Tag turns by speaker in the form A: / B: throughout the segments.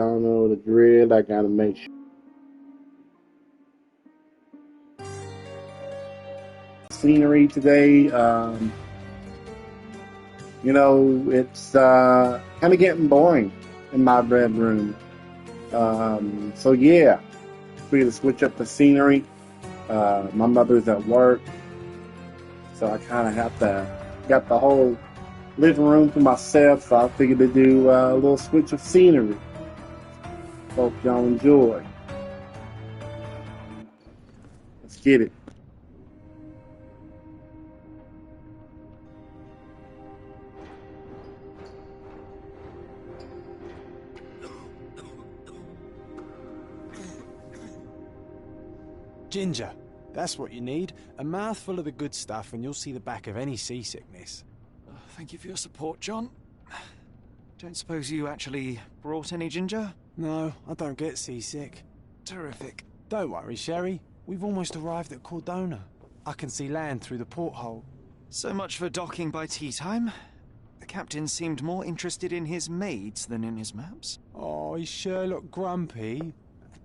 A: don't know the grid. I gotta make sure. Scenery today. It's kind of getting boring in my bedroom. So yeah, free to switch up the scenery. My mother's at work, so I kind of have to got the whole living room to myself. So I figured to do a little switch of scenery. Hope y'all enjoy. Let's get it.
B: Ginger, that's what you need. A mouthful of the good stuff and you'll see the back of any seasickness.
C: Thank you for your support, John. Don't suppose you actually brought any ginger?
B: No, I don't get seasick.
C: Terrific.
B: Don't worry, Sherry. We've almost arrived at Cordona. I can see land through the porthole.
C: So much for docking by tea time. The captain seemed more interested in his maids than in his maps.
B: Oh, is Sherlock grumpy?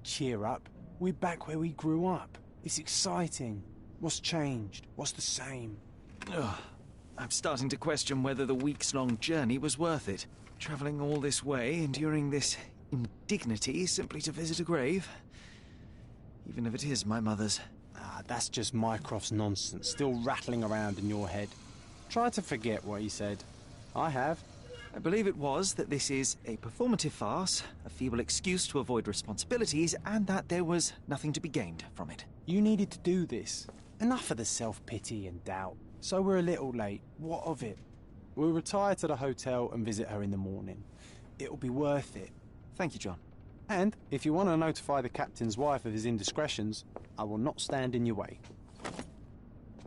B: Cheer up. We're back where we grew up. It's exciting. What's changed? What's the same?
C: Ugh. I'm starting to question whether the weeks-long journey was worth it. Travelling all this way, enduring this indignity simply to visit a grave. Even if it is my mother's.
B: Ah, that's just Mycroft's nonsense, still rattling around in your head. Try to forget what he said. I have.
C: I believe it was that this is a performative farce, a feeble excuse to avoid responsibilities, and that there was nothing to be gained from it.
B: You needed to do this. Enough of the self-pity and doubt. So we're a little late. What of it? We'll retire to the hotel and visit her in the morning. It'll be worth it.
C: Thank you, John.
B: And if you want to notify the captain's wife of his indiscretions, I will not stand in your way.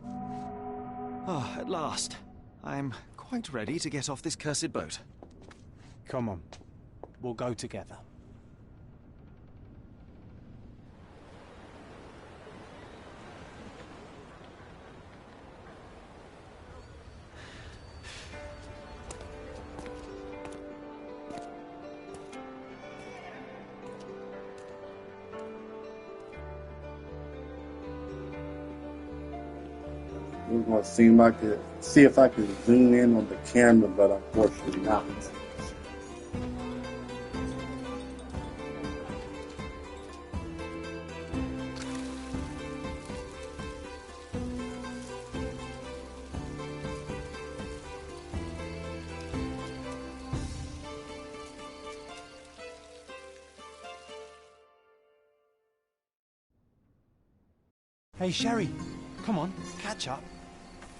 C: Ah, at last. I'm quite ready to get off this cursed boat.
B: Come on. We'll go together.
A: We're gonna see if I can zoom in on the camera, but unfortunately not.
B: Hey, Sherry. Come on, catch up.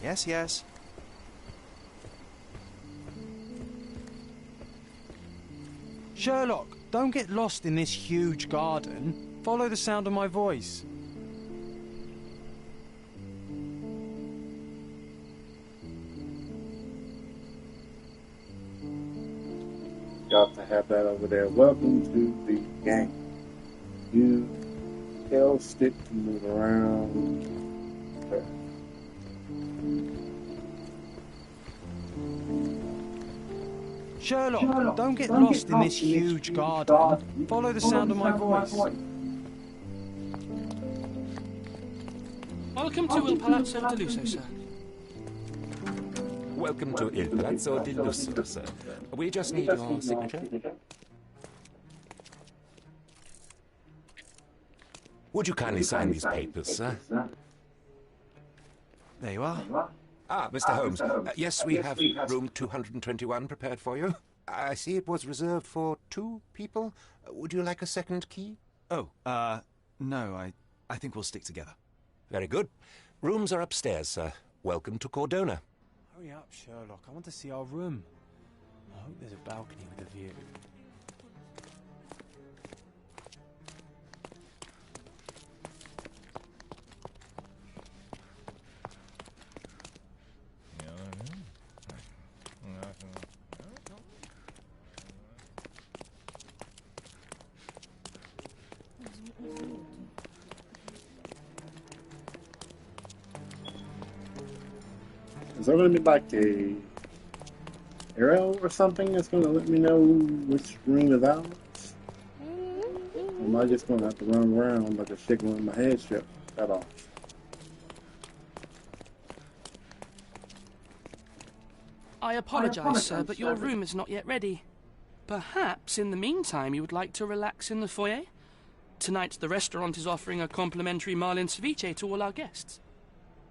C: Yes, yes.
B: Sherlock, don't get lost in this huge garden. Follow the sound of my voice.
A: Got to have that over there. Welcome to the game. You L stick to move around. Okay.
B: Sherlock, don't get lost in this huge garden. Follow the sound of my voice.
D: Welcome to Il Palazzo di Lusso, sir.
E: Welcome to Il Palazzo di Lusso, sir. We just need your signature. Would you kindly sign these papers, sir?
C: There you are.
E: Ah, Mr. Holmes. Yes, we have room 221 prepared for you. I see it was reserved for 2 people. Would you like a second key?
C: Oh, no, I think we'll stick together.
E: Very good. Rooms are upstairs, sir. Welcome to Cordona.
B: Hurry up, Sherlock. I want to see our room. I hope there's a balcony with a view.
A: Is there going to be like a arrow or something that's going to let me know which room is ours? Am I just gonna have to run around like a chicken with my head cut off?
D: I apologise, sir, but your room is not yet ready. Perhaps, in the meantime, you would like to relax in the foyer? Tonight, the restaurant is offering a complimentary marlin ceviche to all our guests.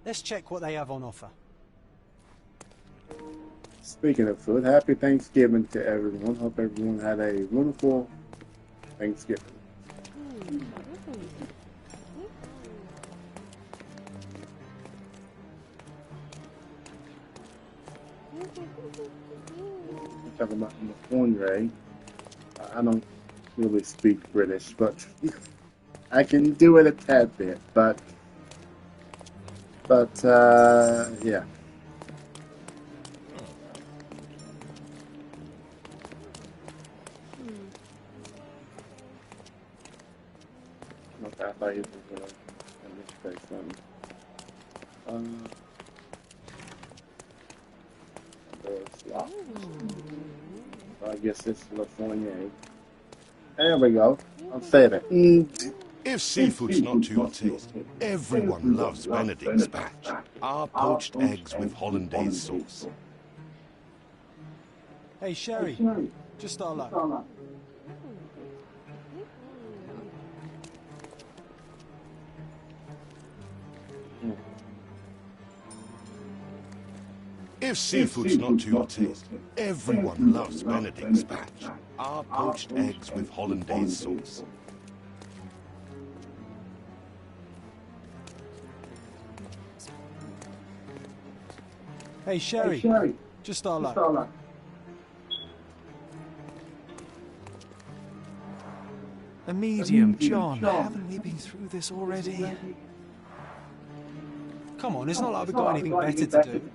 B: Let's check what they have on offer.
A: Speaking of food, happy Thanksgiving to everyone. Hope everyone had a wonderful Thanksgiving. Talking about Andre. I don't really speak British, but I can do it a tad bit. But yeah. Okay, I thought he was gonna say something. I guess this is the Fournier. There we go. I'll save it.
F: If seafood's not to your taste, everyone loves Benedict's batch. Our poached eggs with hollandaise sauce.
B: Hey, Sherry, just our luck.
F: If seafood's not to your taste, everyone loves Benedict's batch. Our poached eggs with hollandaise sauce.
B: Hey, Sherry, just our luck.
C: A medium, John. Haven't we been through this already?
B: Come on, it's not like we've got anything better to do.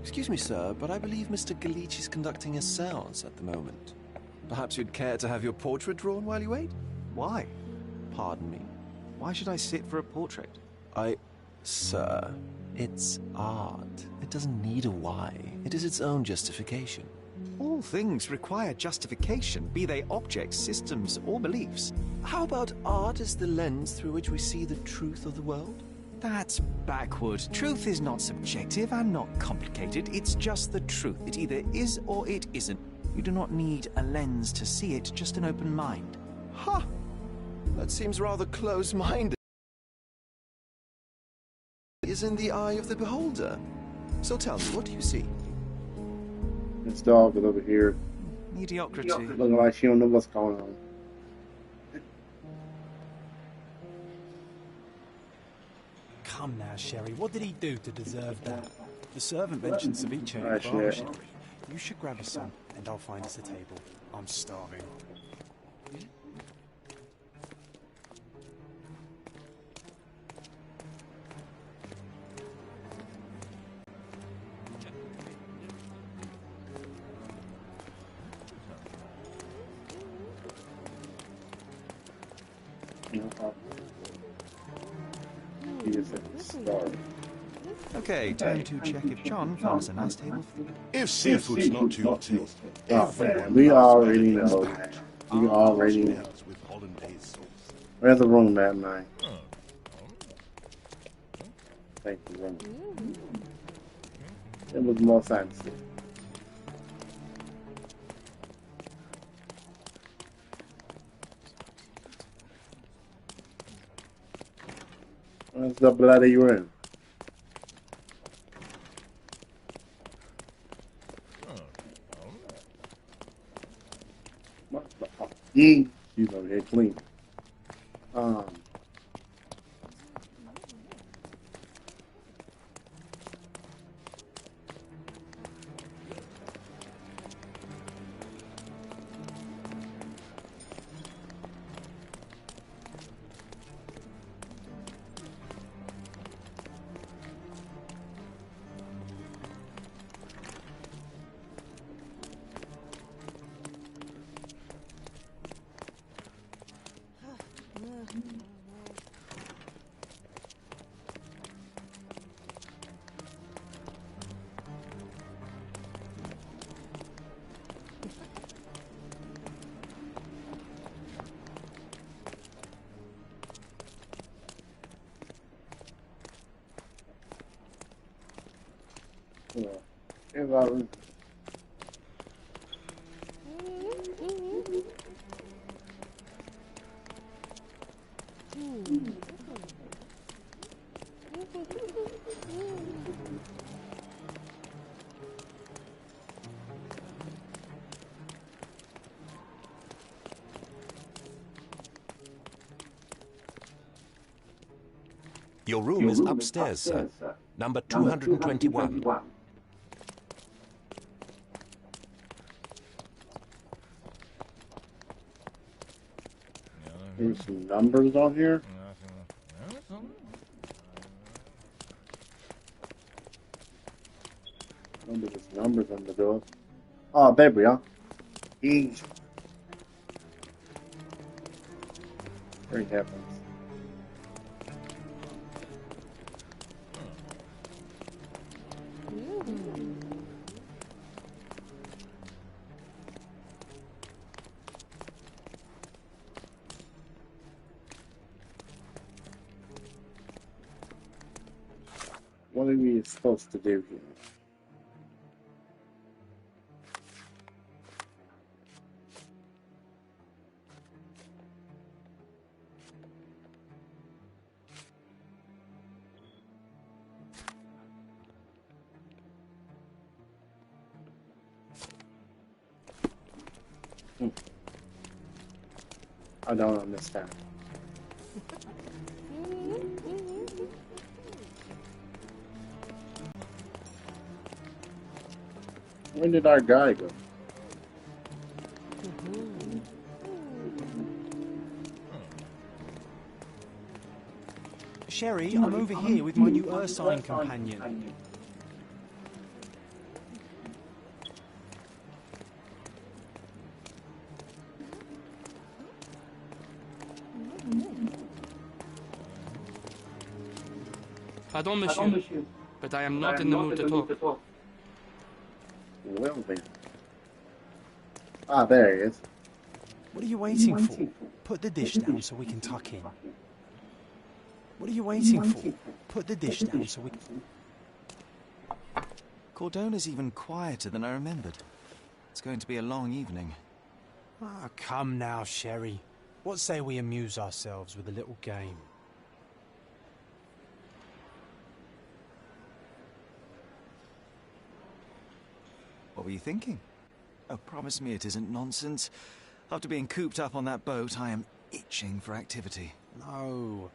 G: Excuse me, sir, but I believe Mr. Galich is conducting a séance at the moment. Perhaps you'd care to have your portrait drawn while you wait?
C: Why?
G: Pardon me.
C: Why should I sit for a portrait?
G: Sir, it's art. It doesn't need a why. It is its own justification.
C: All things require justification, be they objects, systems, or beliefs.
G: How about art as the lens through which we see the truth of the world?
C: That's backward. Truth is not subjective and not complicated. It's just the truth. It either is or it isn't. You do not need a lens to see it, just an open mind.
G: Ha! That seems rather close-minded. Is in the eye of the beholder. So tell me, what do you see?
A: This dog is over here
C: Mediocrity.
A: looking like she don't know what's going on.
B: Come now, Sherry, what did he do to deserve that?
H: The servant mentioned ceviche in the
A: Right,
H: bar.
A: shit.
B: You should grab us some, and I'll find us a table. I'm starving.
A: He is at the start.
C: Okay, time to check if John found us a nice table for you.
F: If seafood's not to your taste,
A: Oh,
F: everyone
A: we
F: loves
A: already
F: Benedict's
A: know
F: batch.
A: that. We already know.
F: Eggs with hollandaise sauce.
A: Where's the room at, man? Thank you, room. It was more fancy. Where's the bloody room? What the fuck? She's over here clean. Yeah. Hey, Robin.
E: Your room is upstairs, sir. Number 221.
A: There's some numbers on here. There's numbers on the door. Oh, there we are. Easy. Great heavens. What are we supposed to do here? I don't understand. When did our guy go?
B: Sherry, I'm over here with my new Ursine companion.
D: Pardon, monsieur, but I am not in the mood to talk.
A: Well then. Ah, there he is.
B: What are you waiting for? Put the dish down so we can tuck in. What are you waiting for? Put the dish down so we...
C: Cordona's even quieter than I remembered. It's going to be a long evening.
B: Ah, come now, Sherry. What say we amuse ourselves with a little game?
C: What were you thinking? Oh, promise me it isn't nonsense. After being cooped up on that boat, I am itching for activity.
B: No.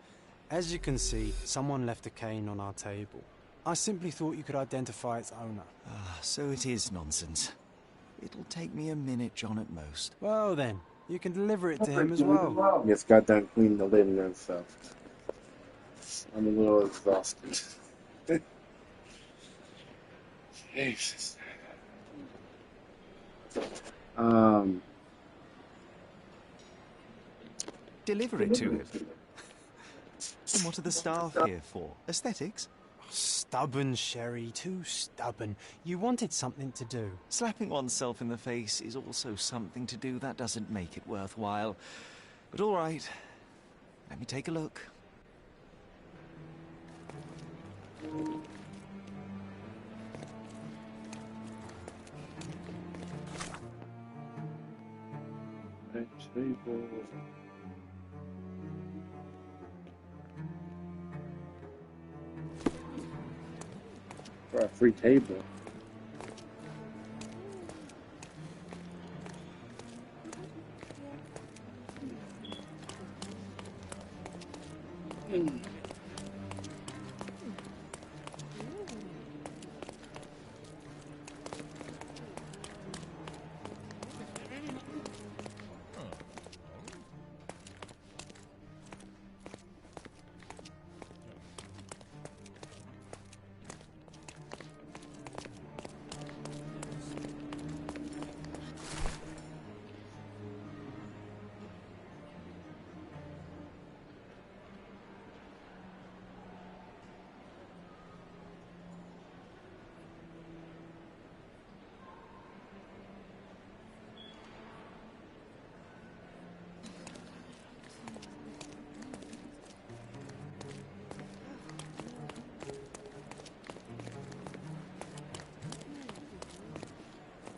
B: As you can see, someone left a cane on our table. I simply thought you could identify its owner.
C: Ah, so it is nonsense. It'll take me a minute, John, at most.
B: Well then, you can deliver it to him as well.
A: Just got done cleaning the living room stuff. I'm a little exhausted. Jesus.
C: Deliver it to him. And what are the staff here for? Aesthetics?
B: Stubborn, Sherry, too stubborn. You wanted something to do.
C: Slapping oneself in the face is also something to do. That doesn't make it worthwhile. But all right, let me take a look.
A: For a free table.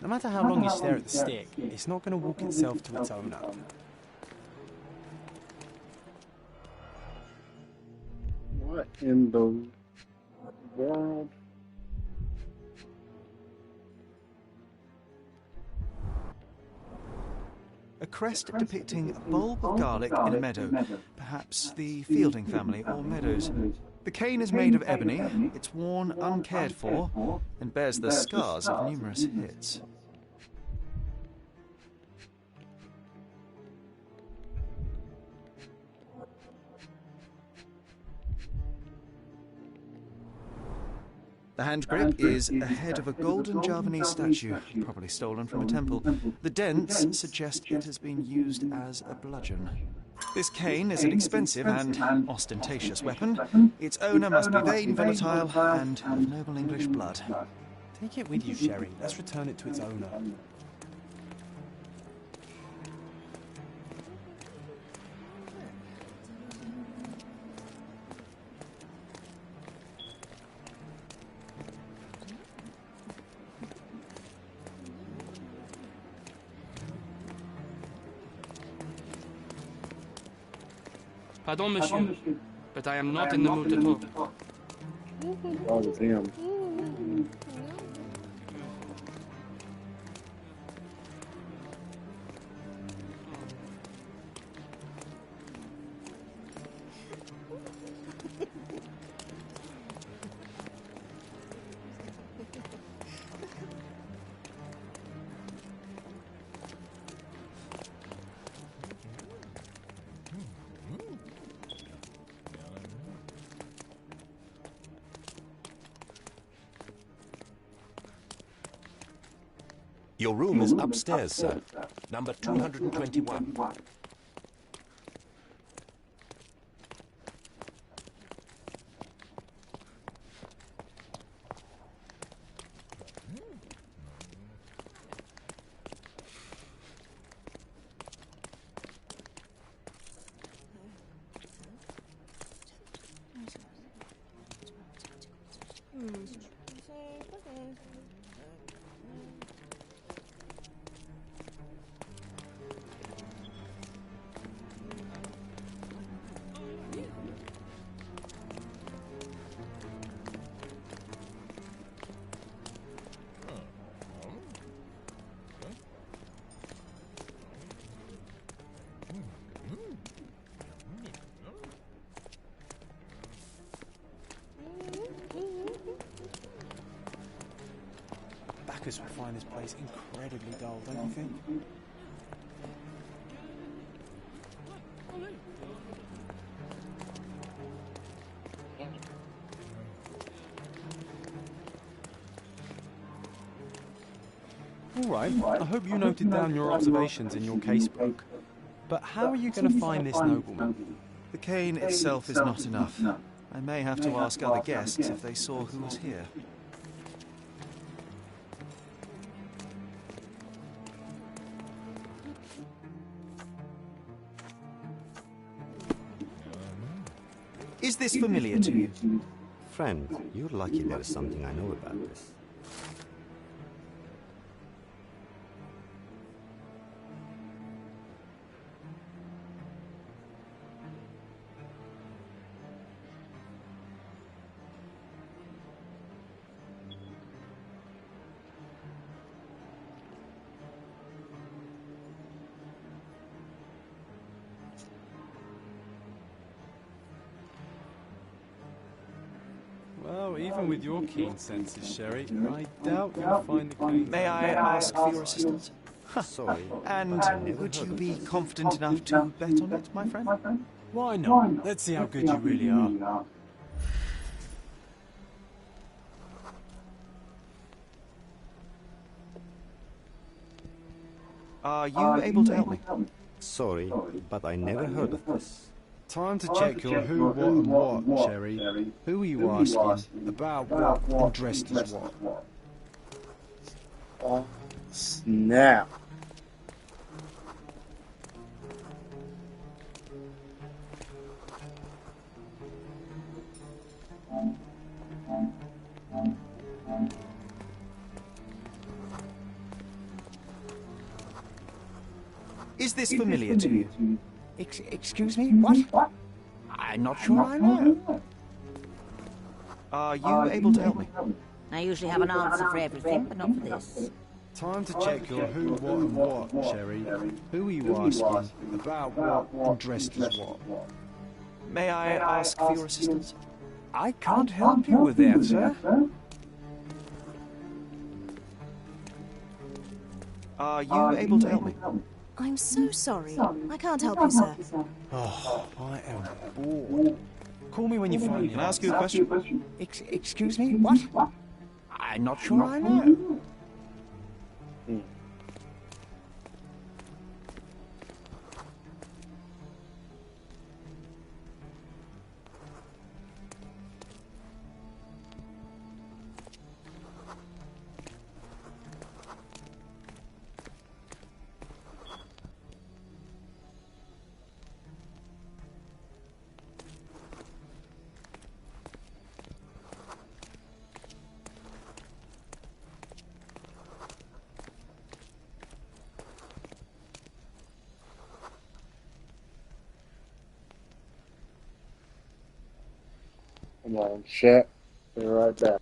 B: No matter how long you stare at the stick, it's not going to walk itself to its owner.
A: What in the world?
C: A crest depicting a bulb of garlic in a meadow, perhaps the Fielding family or Meadows. The cane is made of ebony, it's worn uncared for, and bears the scars of numerous hits. The hand grip is a head of a golden Javanese statue, probably stolen from a temple. The dents suggest it has been used as a bludgeon. This cane is an expensive and ostentatious weapon. Its owner must be vain, volatile, and of noble English blood.
B: Take it with you, Sherry. Let's return it to its owner.
D: Pardon, monsieur, but I am not in the mood to talk.
A: Oh, it's him.
E: Your room is upstairs, sir. Number 221.
B: Backers will find this place incredibly dull, don't you think? All right, I hope you noted down your observations in your casebook. But how are you going to find this nobleman?
C: The cane itself is not enough. I may have to ask other guests if they saw who was here. Is this familiar to you?
I: Friend, you're lucky there is something I know about this.
B: Well, even with your keen senses, Sherry, I doubt you'll find the cane.
C: May I ask for your assistance?
I: Sorry.
C: And would you be confident enough to bet on it, my friend?
B: Why not? Let's see how good you really are.
C: Are you able to help me?
I: Sorry, but I never heard of this.
B: Time to check your who, what, and what, Sherry. Who are you asking? About what and dressed as what?
A: Oh, snap.
C: Is this familiar to you?
J: Excuse me? What? I'm not sure I know.
C: Are you able to help me?
K: I usually have an answer for everything, but not for this.
B: Time to check your who, what and what, Sherry. Who are you asking? About what and dressed as what?
C: May I ask for your assistance?
J: I can't help you with that, sir.
C: Are you able to help me?
L: I'm so sorry. I can't help you, sir.
B: Oh, I am bored. Call me when you find me.
C: Can I ask you a question?
J: Excuse me? What? I'm not sure I know.
A: Come on, chat. Be right back.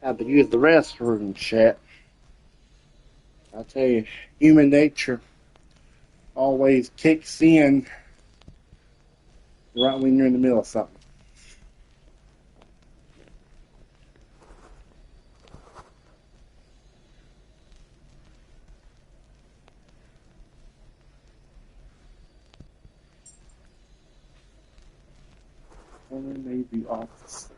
A: Had to use the restroom, chat. I tell you, human nature always kicks in right when you're in the middle of something. Navy officer.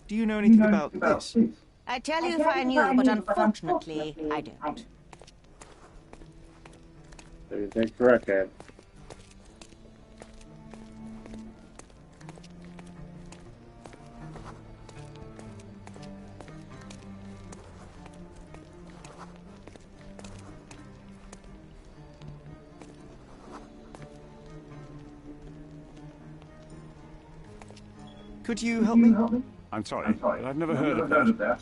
C: Do you know anything about this?
K: I'd tell you if I knew, but unfortunately, I don't.
A: That's correct, Ed.
C: Could you help me?
M: I'm sorry, but I've never heard of that.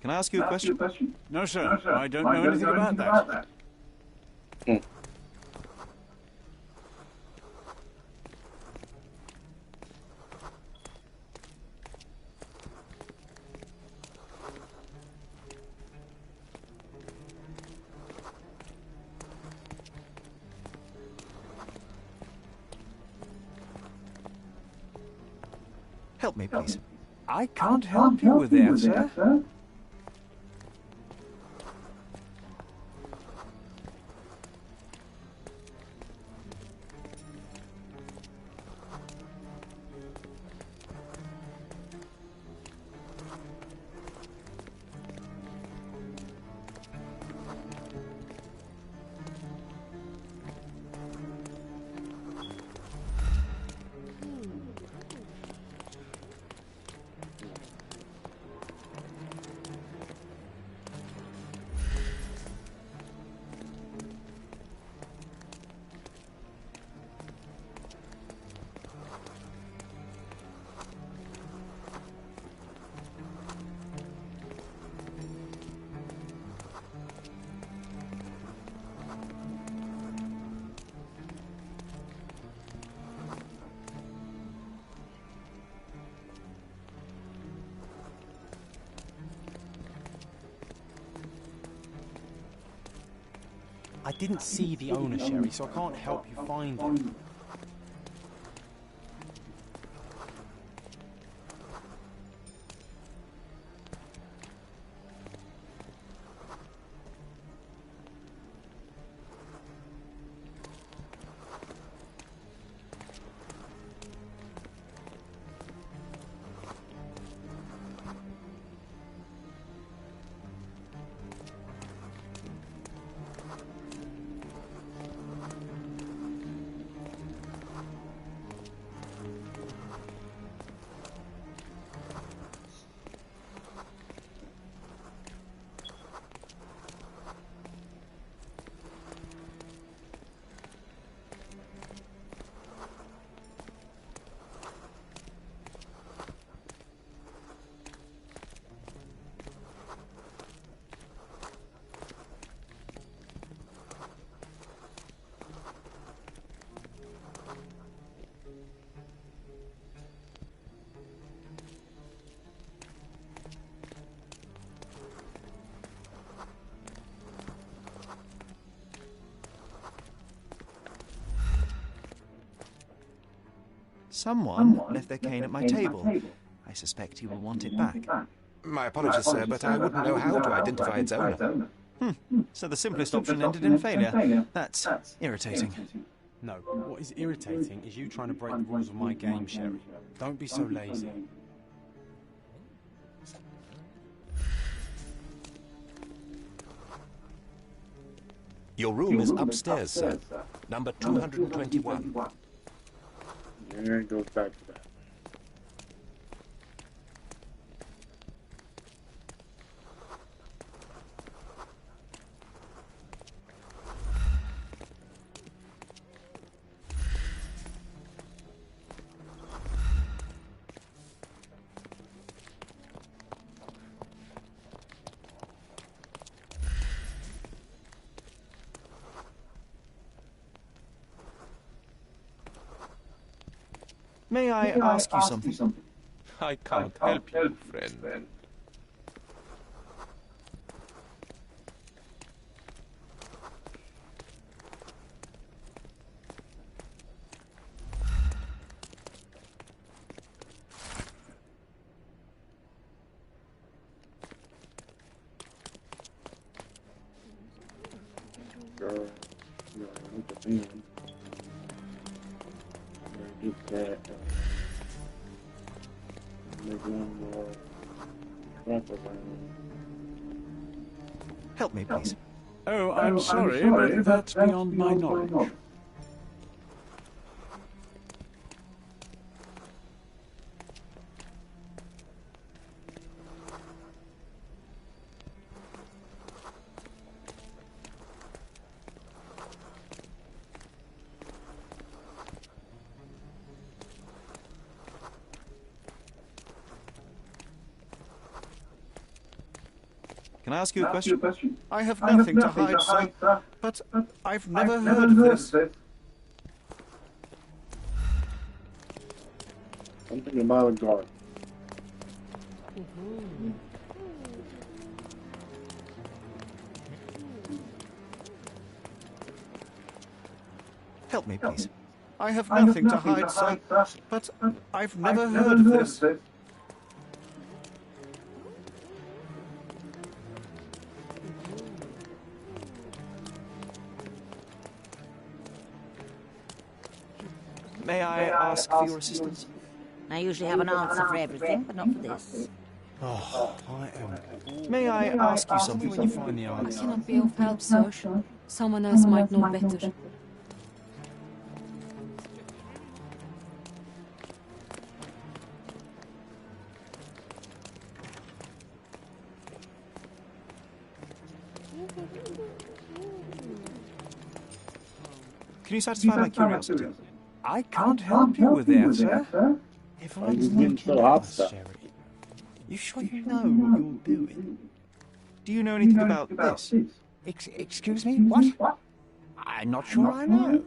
C: Can I ask you a question?
M: No, sir. I don't know anything about that.
C: Help me, please.
M: I can't help you with that, sir.
B: I didn't see the owner, Sherry, so I can't help you find him.
C: Someone left their cane at my table. I suspect he will want it back.
E: My apologies, sir, but I wouldn't know how to identify its owner.
C: So the simplest option ended in failure. That's irritating.
B: No, what is irritating is you trying to break the rules of my game, Sherry. Don't be so lazy.
E: Your room is upstairs, sir. Number 221.
A: There it goes back to that.
C: May I ask you something?
E: I can't help you, friend.
A: Girl, you're a man. Get that. Make one more wrap around.
C: Help me, please.
M: Oh, I'm sorry, but that's beyond my knowledge.
C: Can I ask you a question? I have nothing to hide, sir, but I've never heard of this.
A: Something about a guard.
C: Help me, please. I have nothing to hide, sir, but I've never heard of this. May I ask for your assistance?
K: I usually have an answer for everything, but not for this.
B: Oh, I am.
C: May I ask you something
B: When you find the
N: I
B: answer.
N: cannot be of help, sir. Someone else might know better.
C: Can you satisfy my curiosity?
M: I can't help you with that, sir.
B: Everyone's
A: getting
B: looking
A: so
B: at
A: hot,
B: us,
A: sir.
B: Sherry. You sure you know what you're doing?
C: Do you know anything about this?
J: Excuse me? What? I'm not sure I know.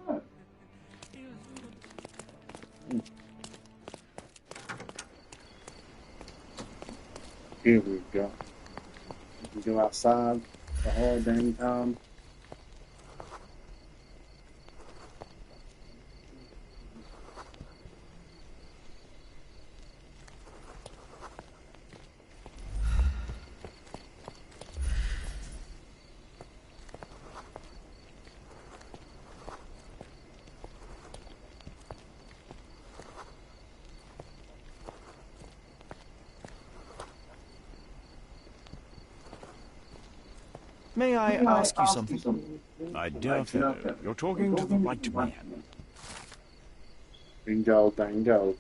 A: Here we go. We go outside the whole dang time.
C: May I ask you something?
M: I doubt it. You're talking to the right man.
A: Bingo, dango.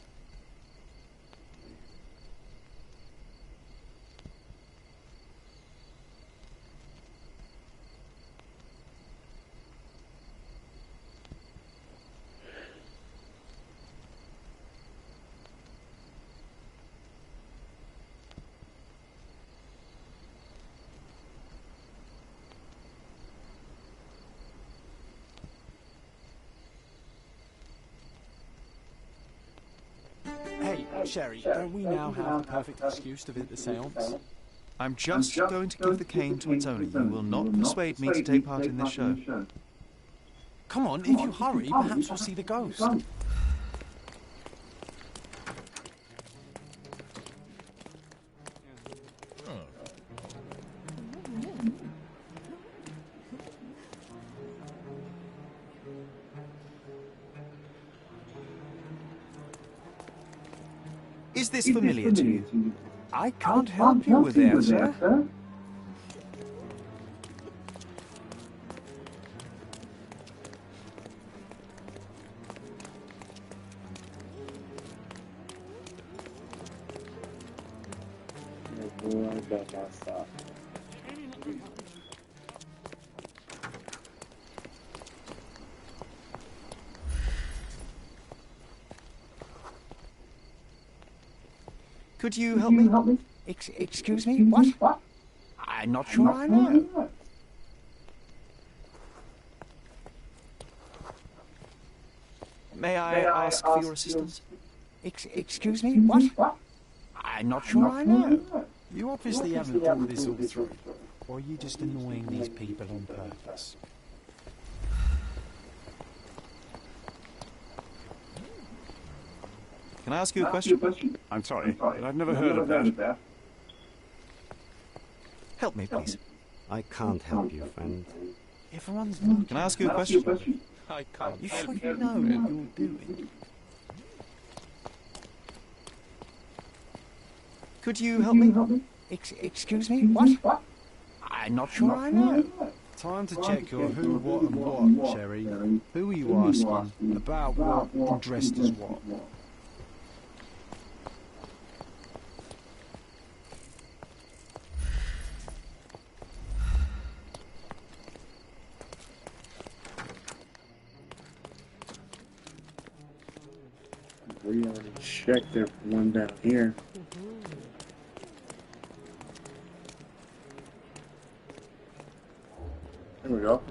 B: Hey, Sherry, don't we now have the perfect excuse to visit the seance?
C: I'm just going to give the cane to its owner. You will not persuade me to take part in this show.
B: Come on, if you hurry, perhaps we'll see the ghost.
C: Is this familiar to you?
J: I can't help you with that, sir.
C: Could you help me?
J: Excuse me, what? I'm not sure I know.
C: May I ask for your assistance?
J: Excuse me, what? I'm not sure I know.
B: You obviously haven't thought this all through. Or are you just annoying these people on purpose?
C: Can I ask you a question?
F: I'm sorry, but I've never heard of that.
C: Help me, please.
I: I can't help you, friend.
B: Everyone's...
C: Can I ask you a question?
B: I can't.
C: You sure you know what you're doing? Could you help me?
J: Excuse me, what? I'm not sure I know.
B: Time to check your who, what and what, Sherry. Who are you asking? About what and dressed as what?
A: We already checked the one down here. There we go.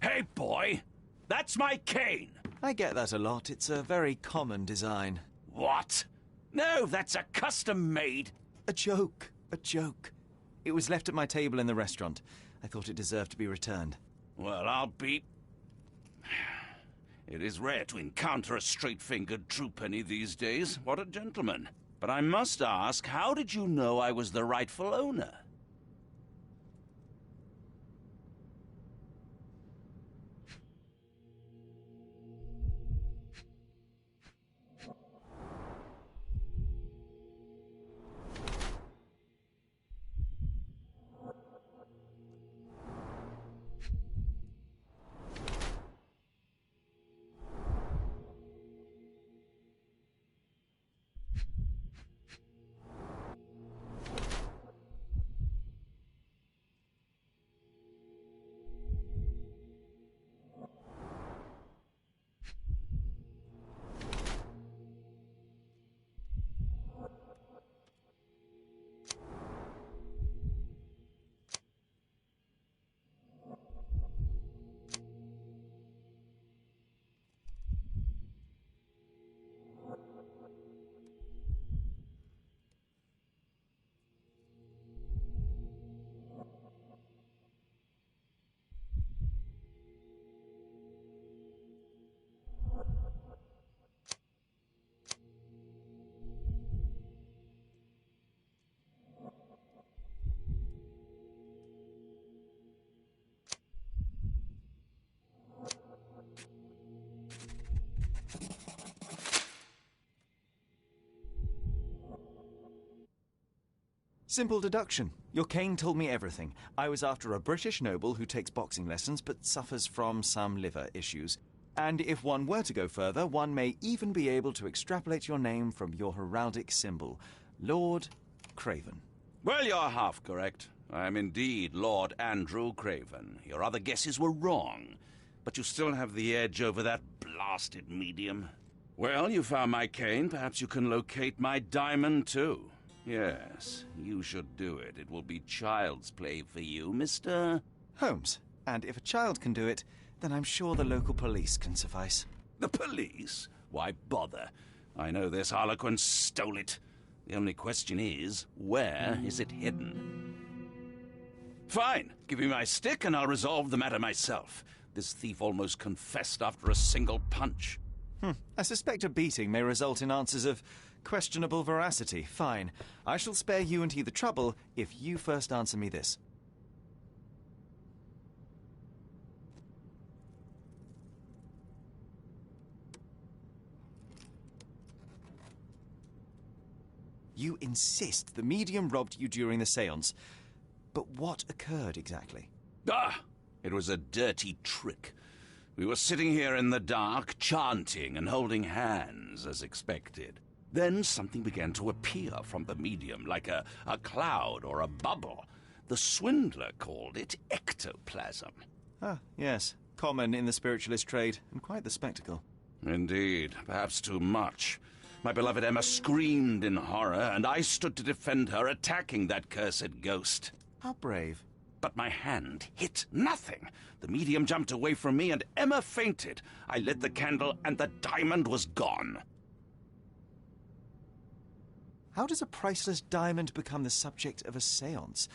O: Hey, boy! That's my cane!
C: I get that a lot. It's a very common design.
O: What? No, that's a custom-made...
C: A joke. A joke. It was left at my table in the restaurant. I thought it deserved to be returned.
O: Well, I'll be... It is rare to encounter a straight-fingered true penny these days. What a gentleman. But I must ask, how did you know I was the rightful owner?
C: Simple deduction. Your cane told me everything. I was after a British noble who takes boxing lessons but suffers from some liver issues. And if one were to go further, one may even be able to extrapolate your name from your heraldic symbol, Lord Craven.
O: Well, you're half correct. I am indeed Lord Andrew Craven. Your other guesses were wrong. But you still have the edge over that blasted medium. Well, you found my cane. Perhaps you can locate my diamond, too. Yes, you should do it. It will be child's play for you, Mr.
C: Holmes. And if a child can do it, then I'm sure the local police can suffice.
O: The police? Why bother? I know this harlequin stole it. The only question is, where is it hidden? Fine. Give me my stick and I'll resolve the matter myself. This thief almost confessed after a single punch.
C: I suspect a beating may result in answers of questionable veracity. Fine. I shall spare you and he the trouble if you first answer me this. You insist the medium robbed you during the séance. But what occurred exactly?
O: It was a dirty trick. We were sitting here in the dark, chanting and holding hands, as expected. Then something began to appear from the medium, like a cloud or a bubble. The swindler called it ectoplasm.
C: Ah, yes. Common in the spiritualist trade, and quite the spectacle.
O: Indeed, perhaps too much. My beloved Emma screamed in horror, and I stood to defend her, attacking that cursed ghost.
C: How brave.
O: But my hand hit nothing. The medium jumped away from me, and Emma fainted. I lit the candle, and the diamond was gone.
C: How does a priceless diamond become the subject of a séance?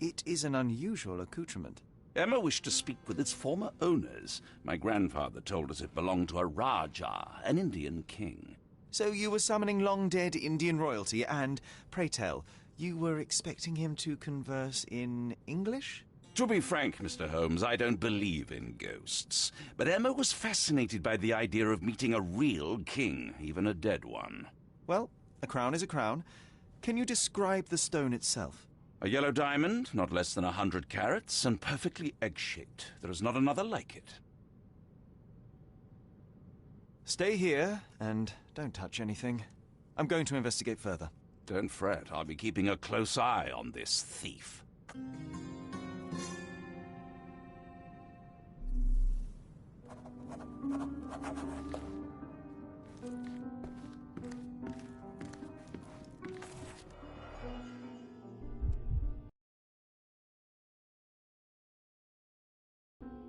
C: It is an unusual accoutrement.
O: Emma wished to speak with its former owners. My grandfather told us it belonged to a Rajah, an Indian king.
C: So you were summoning long-dead Indian royalty, and, pray tell, you were expecting him to converse in English?
O: To be frank, Mr. Holmes, I don't believe in ghosts. But Emma was fascinated by the idea of meeting a real king, even a dead one.
C: Well, a crown is a crown. Can you describe the stone itself?
O: A yellow diamond, not less than 100 carats, and perfectly egg-shaped. There is not another like it.
C: Stay here, and don't touch anything. I'm going to investigate further.
O: Don't fret, I'll be keeping a close eye on this thief.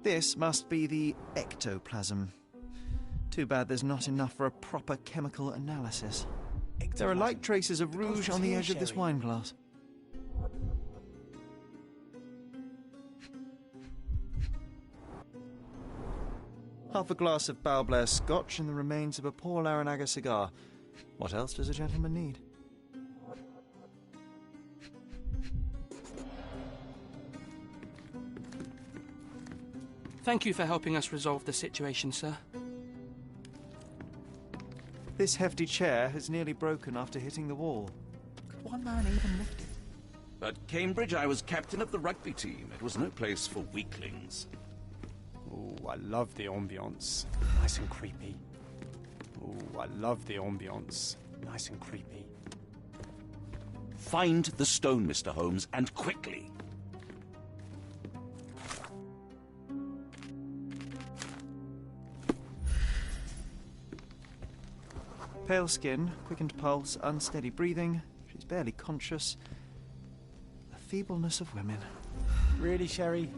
C: This must be the ectoplasm. Too bad there's not enough for a proper chemical analysis. There are light traces of rouge on the edge of this wine glass. Half a glass of Balblair Scotch and the remains of a Paul Aranaga cigar. What else does a gentleman need?
D: Thank you for helping us resolve the situation, sir.
C: This hefty chair has nearly broken after hitting the wall.
J: Could one man even lift it?
O: At Cambridge, I was captain of the rugby team. It was no place for weaklings.
B: Oh, I love the ambience. Nice and creepy. Oh, I love the ambience. Nice and creepy.
O: Find the stone, Mr. Holmes, and quickly.
C: Pale skin, quickened pulse, unsteady breathing. She's barely conscious. The feebleness of women.
B: Really, Sherry?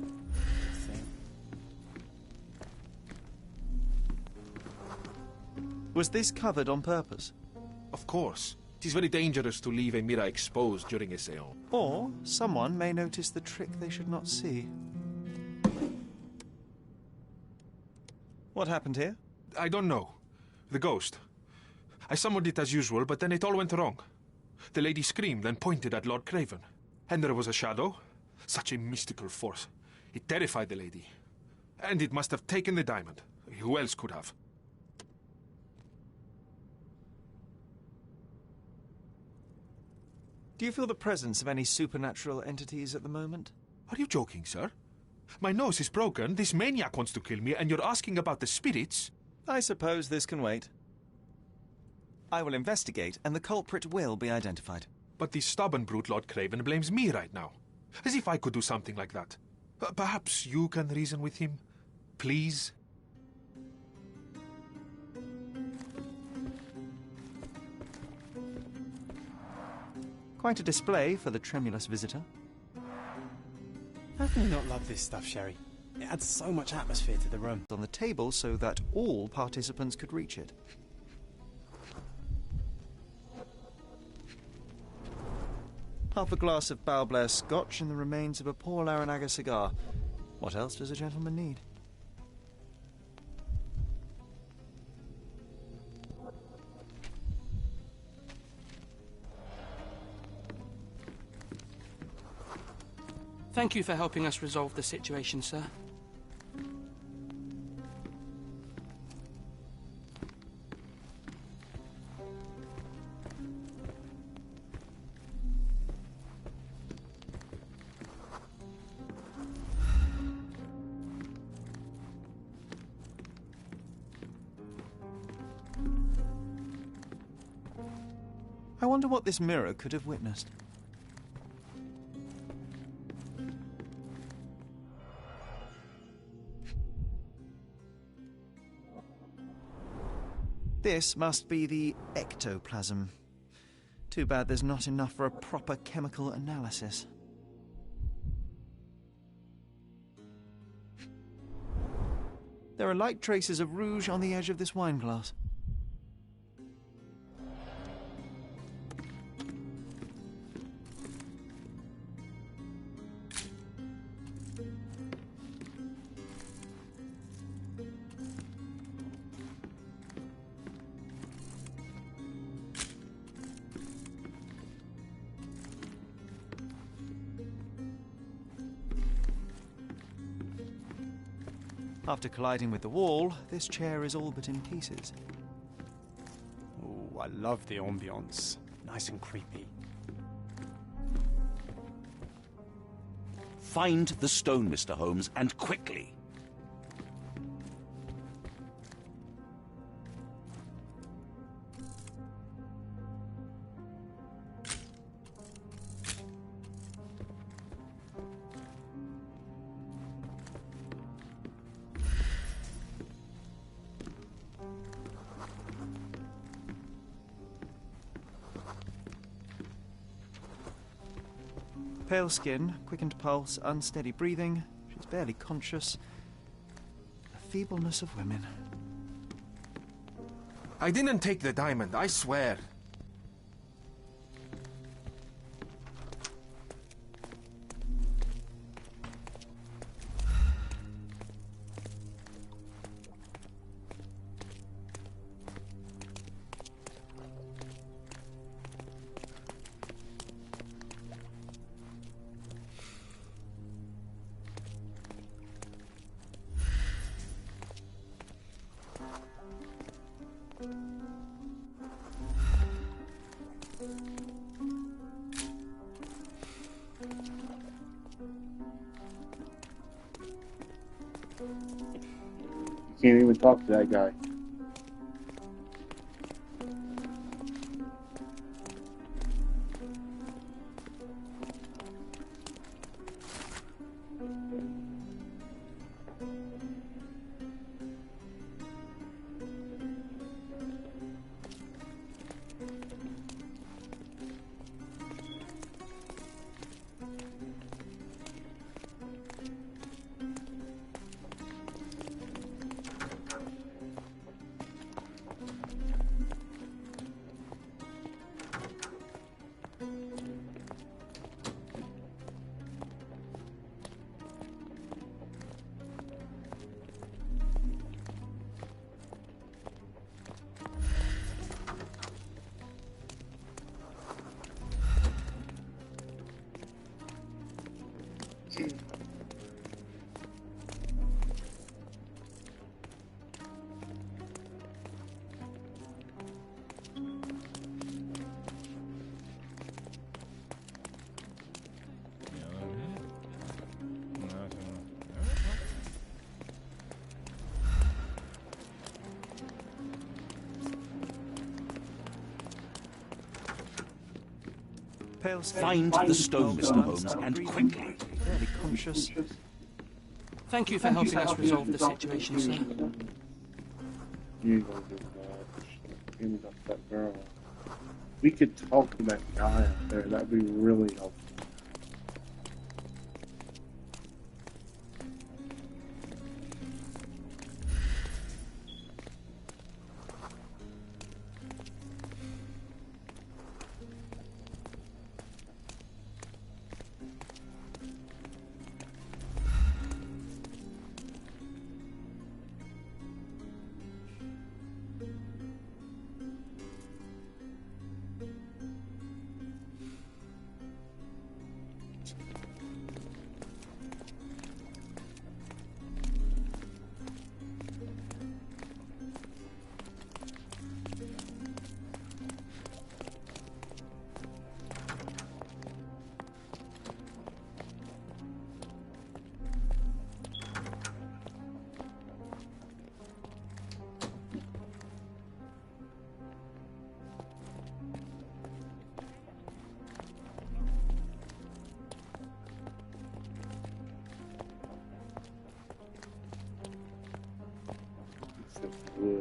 C: Was this covered on purpose?
P: Of course. It is very dangerous to leave a mirror exposed during a séance.
C: Or someone may notice the trick they should not see. What happened here?
P: I don't know. The ghost. I summoned it as usual, but then it all went wrong. The lady screamed and pointed at Lord Craven. And there was a shadow. Such a mystical force. It terrified the lady. And it must have taken the diamond. Who else could have?
C: Do you feel the presence of any supernatural entities at the moment?
P: Are you joking, sir? My nose is broken, this maniac wants to kill me, and you're asking about the spirits?
C: I suppose this can wait. I will investigate, and the culprit will be identified.
P: But the stubborn brute Lord Craven blames me right now. As if I could do something like that. Perhaps you can reason with him? Please?
C: Quite a display for the tremulous visitor.
B: How can you not love this stuff, Sherry? It adds so much atmosphere to the room.
C: On the table so that all participants could reach it. Half a glass of Balblair Scotch and the remains of a poor Laranaga cigar. What else does a gentleman need?
D: Thank you for helping us resolve the situation, sir.
C: I wonder what this mirror could have witnessed. This must be the ectoplasm. Too bad there's not enough for a proper chemical analysis. There are light traces of rouge on the edge of this wine glass. After colliding with the wall, this chair is all but in pieces.
B: Oh, I love the ambience. Nice and creepy.
O: Find the stone, Mr. Holmes, and quickly.
C: Pale skin, quickened pulse, unsteady breathing. She's barely conscious. The feebleness of women.
P: I didn't take the diamond, I swear.
A: Can't even talk to that guy.
O: Find the stone, Mr. Holmes, and quickly.
C: Barely conscious.
D: Thank you for helping us resolve the situation, sir.
A: You go do that. Give me that girl. We could talk to that guy out there. That'd be really helpful. Yeah.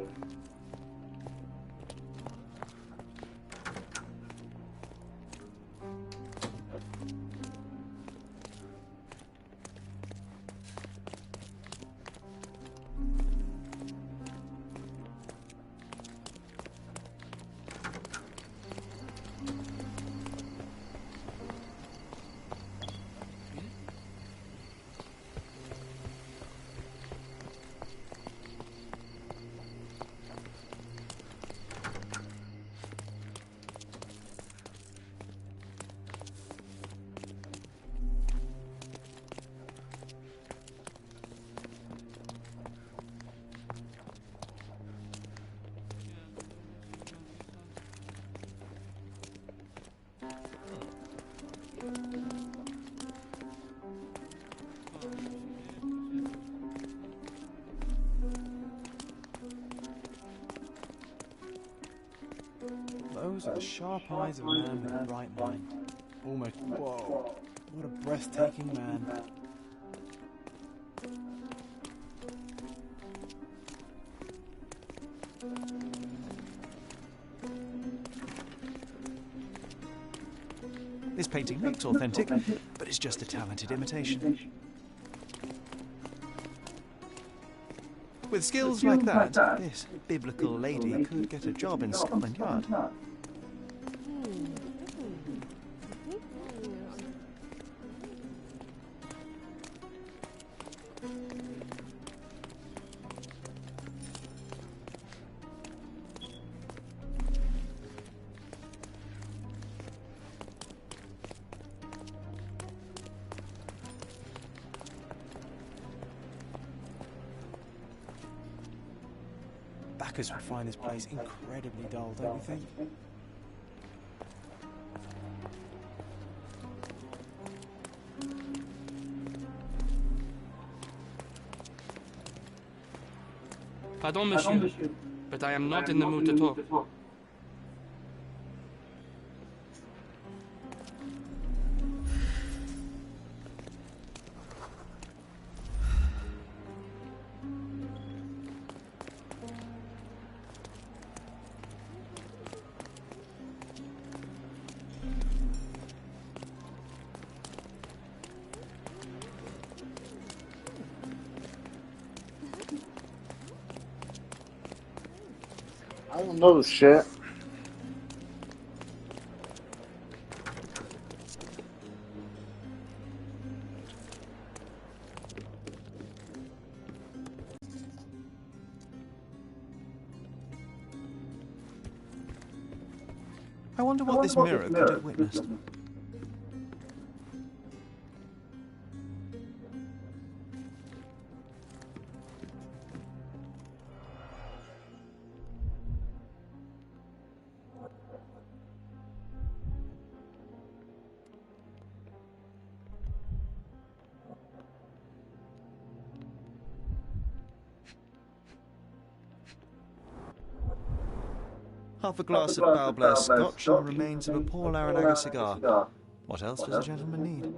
B: Those are the sharp eyes of a man with a bright mind. Almost. Whoa. What a breathtaking man.
C: This painting looks authentic, but it's just a talented imitation. With skills like that, this biblical lady could get a job in Scotland Yard.
B: Backers would find this place incredibly dull, don't you think?
D: Pardon, monsieur, but I am not in the mood to talk.
A: I don't know shit.
C: I wonder what this mirror could have witnessed. Half a glass of Balblair Scotch and the remains of a Paul Aranaga cigar. What else does a gentleman need?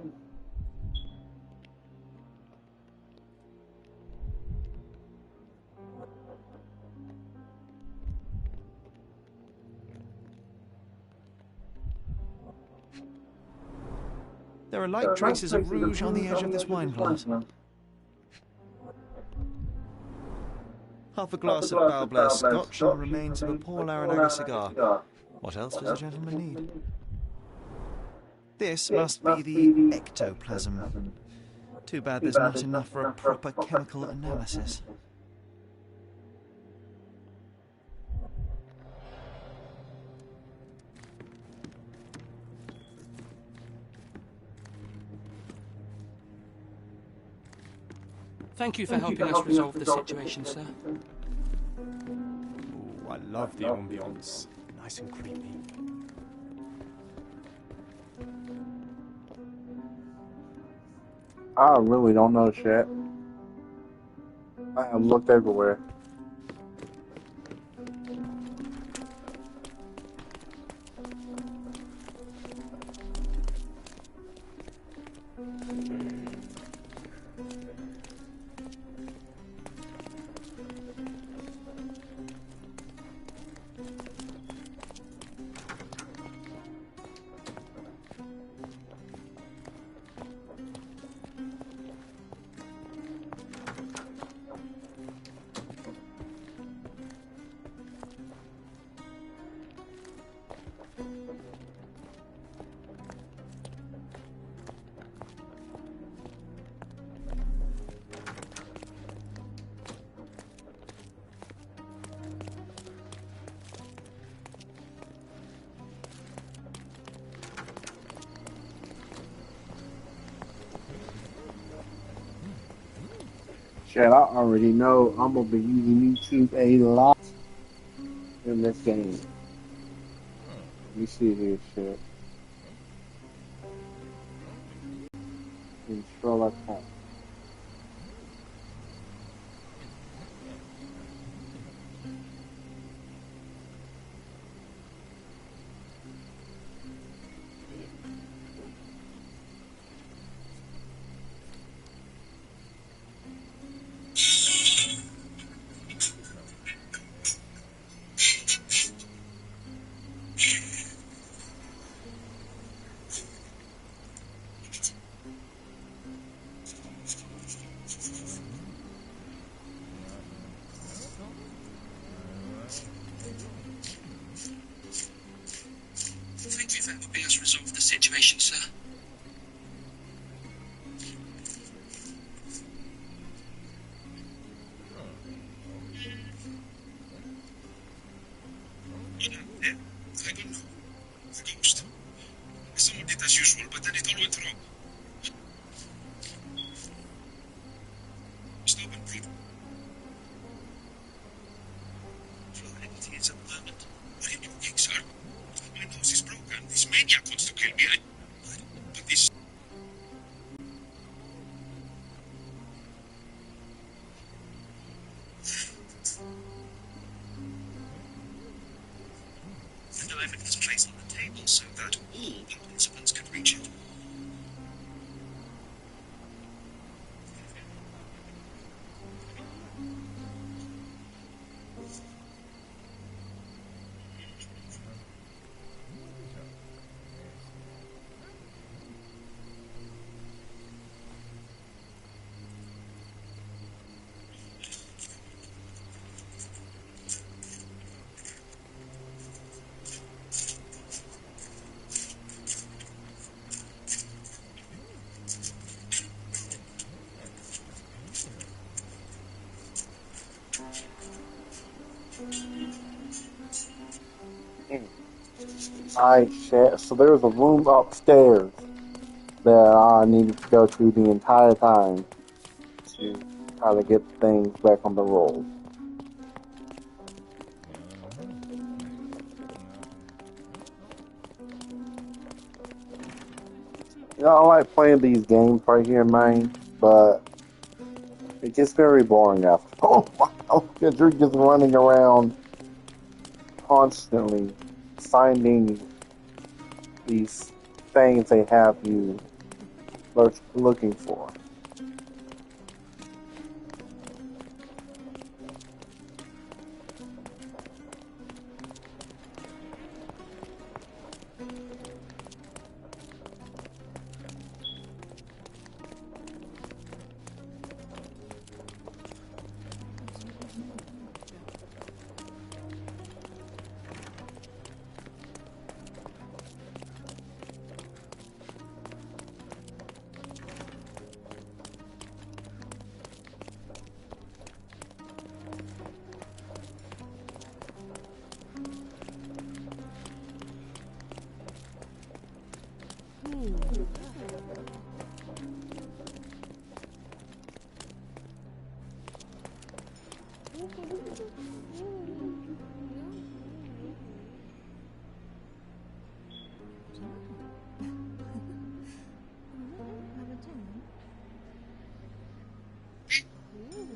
C: There are light traces of rouge on the edge of this wine glass. Half a glass of Balblair Scotch and the remains of a Paul Aranaga cigar. What else does a gentleman need? This must be the ectoplasm. Too bad there's not enough for a proper chemical analysis.
D: Thank you for helping us resolve the situation, sir.
B: Ooh, I love the ambience. Nice and creepy.
A: I really don't know shit. I have looked everywhere. Shit, I already know I'm gonna be using YouTube a lot in this game. Let me see here, shit. In Sherlock Holmes.
Q: Thank you for helping us resolve the situation, sir.
P: Yeah, I don't know. The ghost. Someone did as usual, but then it all went wrong. Stop and breathe. Fluidity is a moment. What are you doing, sir? My nose is broken. This maniac wants to kill me. But this... The diamond was placed on the table so that all the participants could reach it.
A: Alright, shit. So there was a room upstairs that I needed to go to the entire time to try to get things back on the roll. You know, I like playing these games right here, man, but it gets very boring after a while because you're just running around constantly finding these things they have you looking for.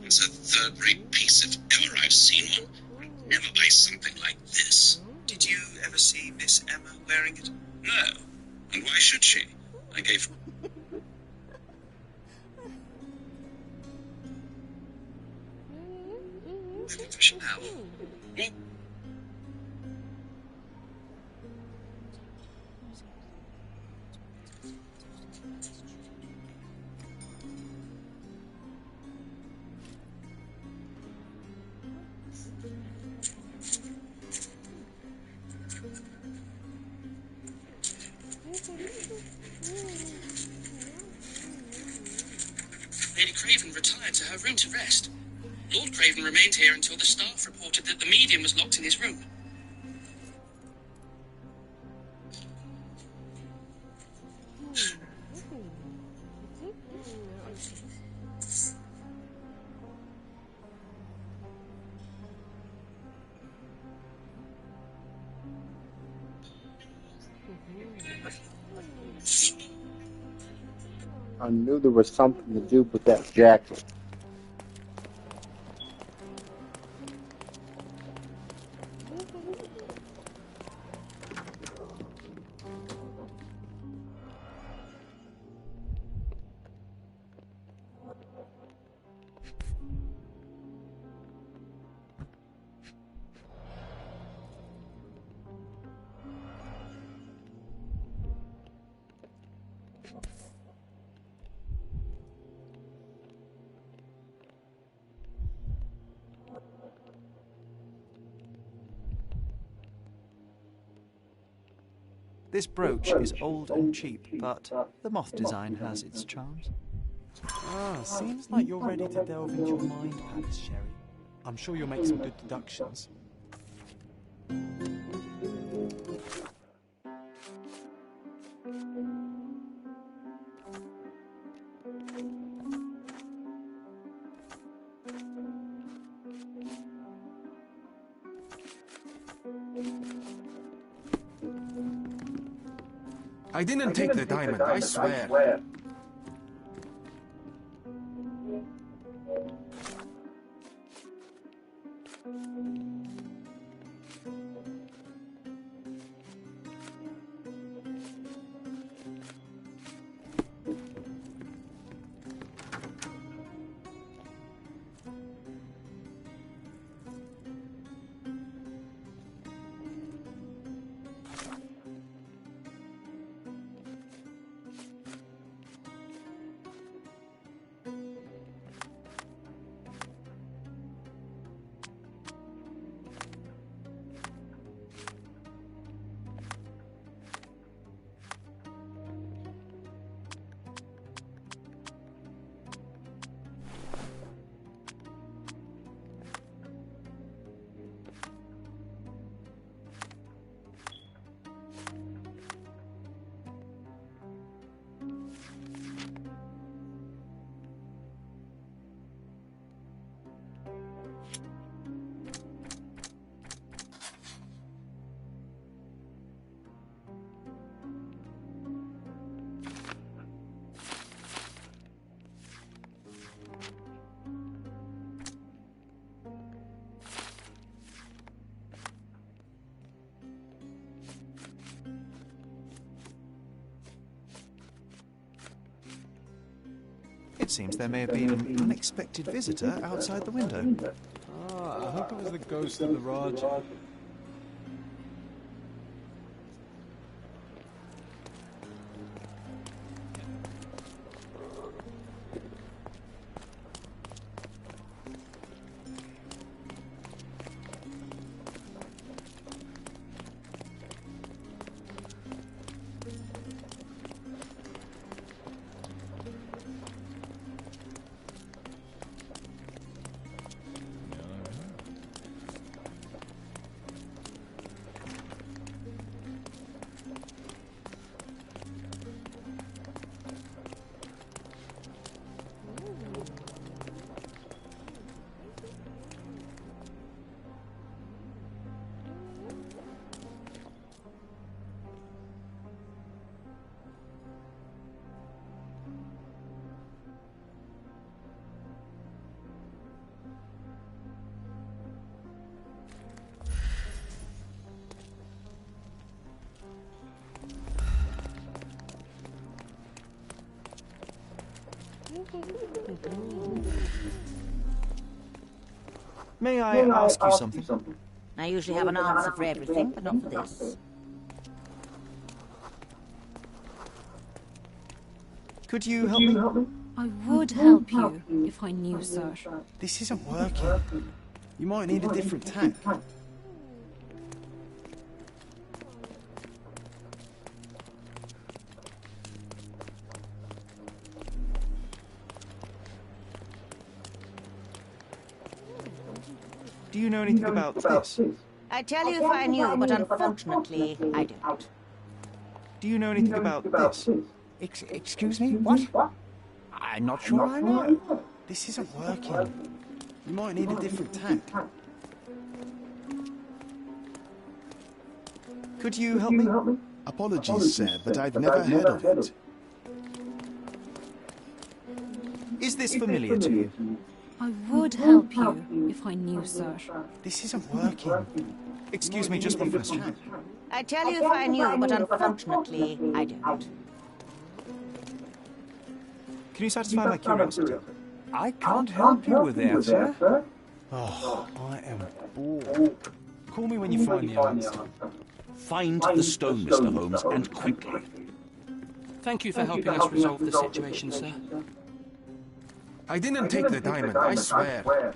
Q: It's a third-rate piece if ever I've seen one. I'd never buy something like this. Did you ever see Miss Emma wearing it? No. And why should she? I gave... The professional. What? Lady Craven retired to her room to rest. Lord Craven remained here until the staff reported that the medium was locked in his room.
A: I knew there was something to do with that jacket.
C: This brooch is old and cheap, but the moth design has its charms.
B: Ah, seems like you're ready to delve into your mind palace, Sherry. I'm sure you'll make some good deductions.
P: I didn't take the diamond, I swear.
C: It seems there may have been an unexpected visitor outside the window.
B: Ah, I hope it was the ghost of the Raja.
C: May I ask you something?
K: I usually have an answer for everything, but not for this.
C: Could you help me?
N: I would help you if I knew, sir.
B: This isn't working. You might need a different tack.
C: Do you know anything about this?
K: I'd tell you if I knew, but unfortunately, I don't.
C: Do you know anything about this?
J: Excuse me? What? I'm not sure I know.
B: This isn't working. You might need a different tack.
C: Could you help me?
F: Apologies, sir, but I've never heard of it.
B: Is this familiar to you?
N: I would help you if I knew, sir.
B: This isn't working. Excuse me, just one question.
K: I'd tell you if I knew, but unfortunately, I don't.
B: Can you satisfy my curiosity?
J: I can't help you with that, sir.
B: Oh, I am bored. Call me when you find the answer.
O: Find the stone, Mr. Holmes, and quickly.
D: Thank you for helping us resolve the situation, sir.
P: I didn't take the diamond, I swear.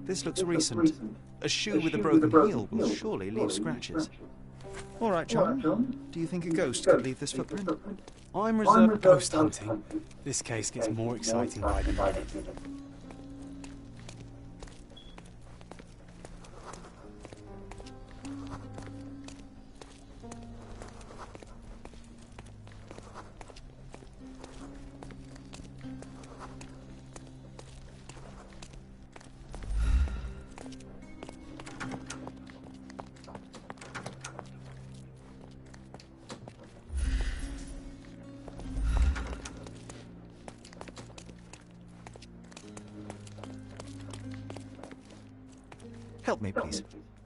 B: This looks recent. A shoe with a broken heel will surely leave scratches. All right, John. Do you think a ghost could leave this footprint? I'm reserved ghost hunting. This case gets more exciting by the minute. Help me, please.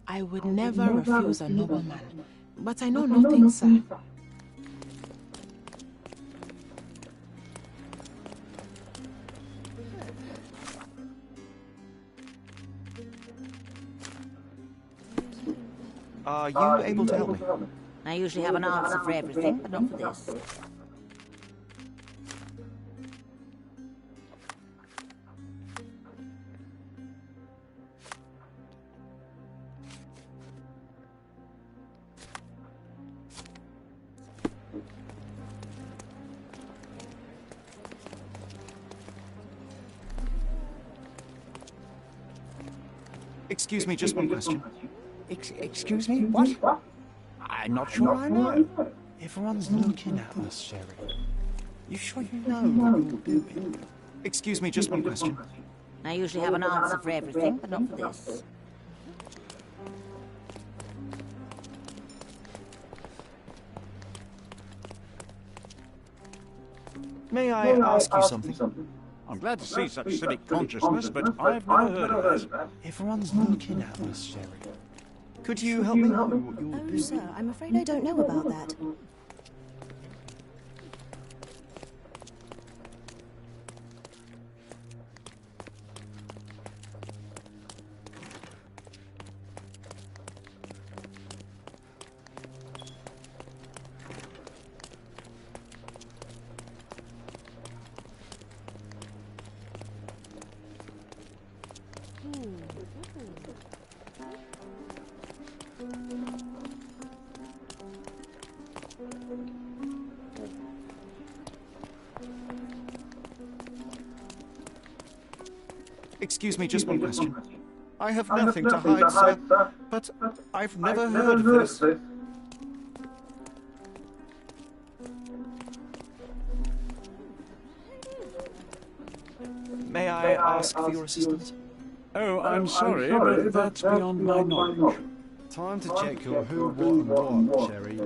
R: I would never refuse a nobleman, but I know nothing, sir.
B: Are you able to help me?
K: I usually have an answer for everything, but not for this.
B: Excuse me, just one question.
J: Excuse me? What? I'm not sure I know.
B: Everyone's looking at us, Sherry. You sure you know what you're doing? Excuse me, just one question.
K: I usually have an answer for everything, but not for this.
B: May I ask you something?
J: I'm glad to see such civic consciousness, but I've never heard of that.
B: Everyone's looking at us, Sherry. Could you help me know what you're doing?
L: Oh, sir, I'm afraid I don't know about that.
B: Excuse me, just one question. I have nothing to hide, sir, but I've never heard of this. May I ask for your assistance?
M: Oh, I'm sorry, but that's beyond my knowledge.
B: Time to check your who, what, and what, Sherry.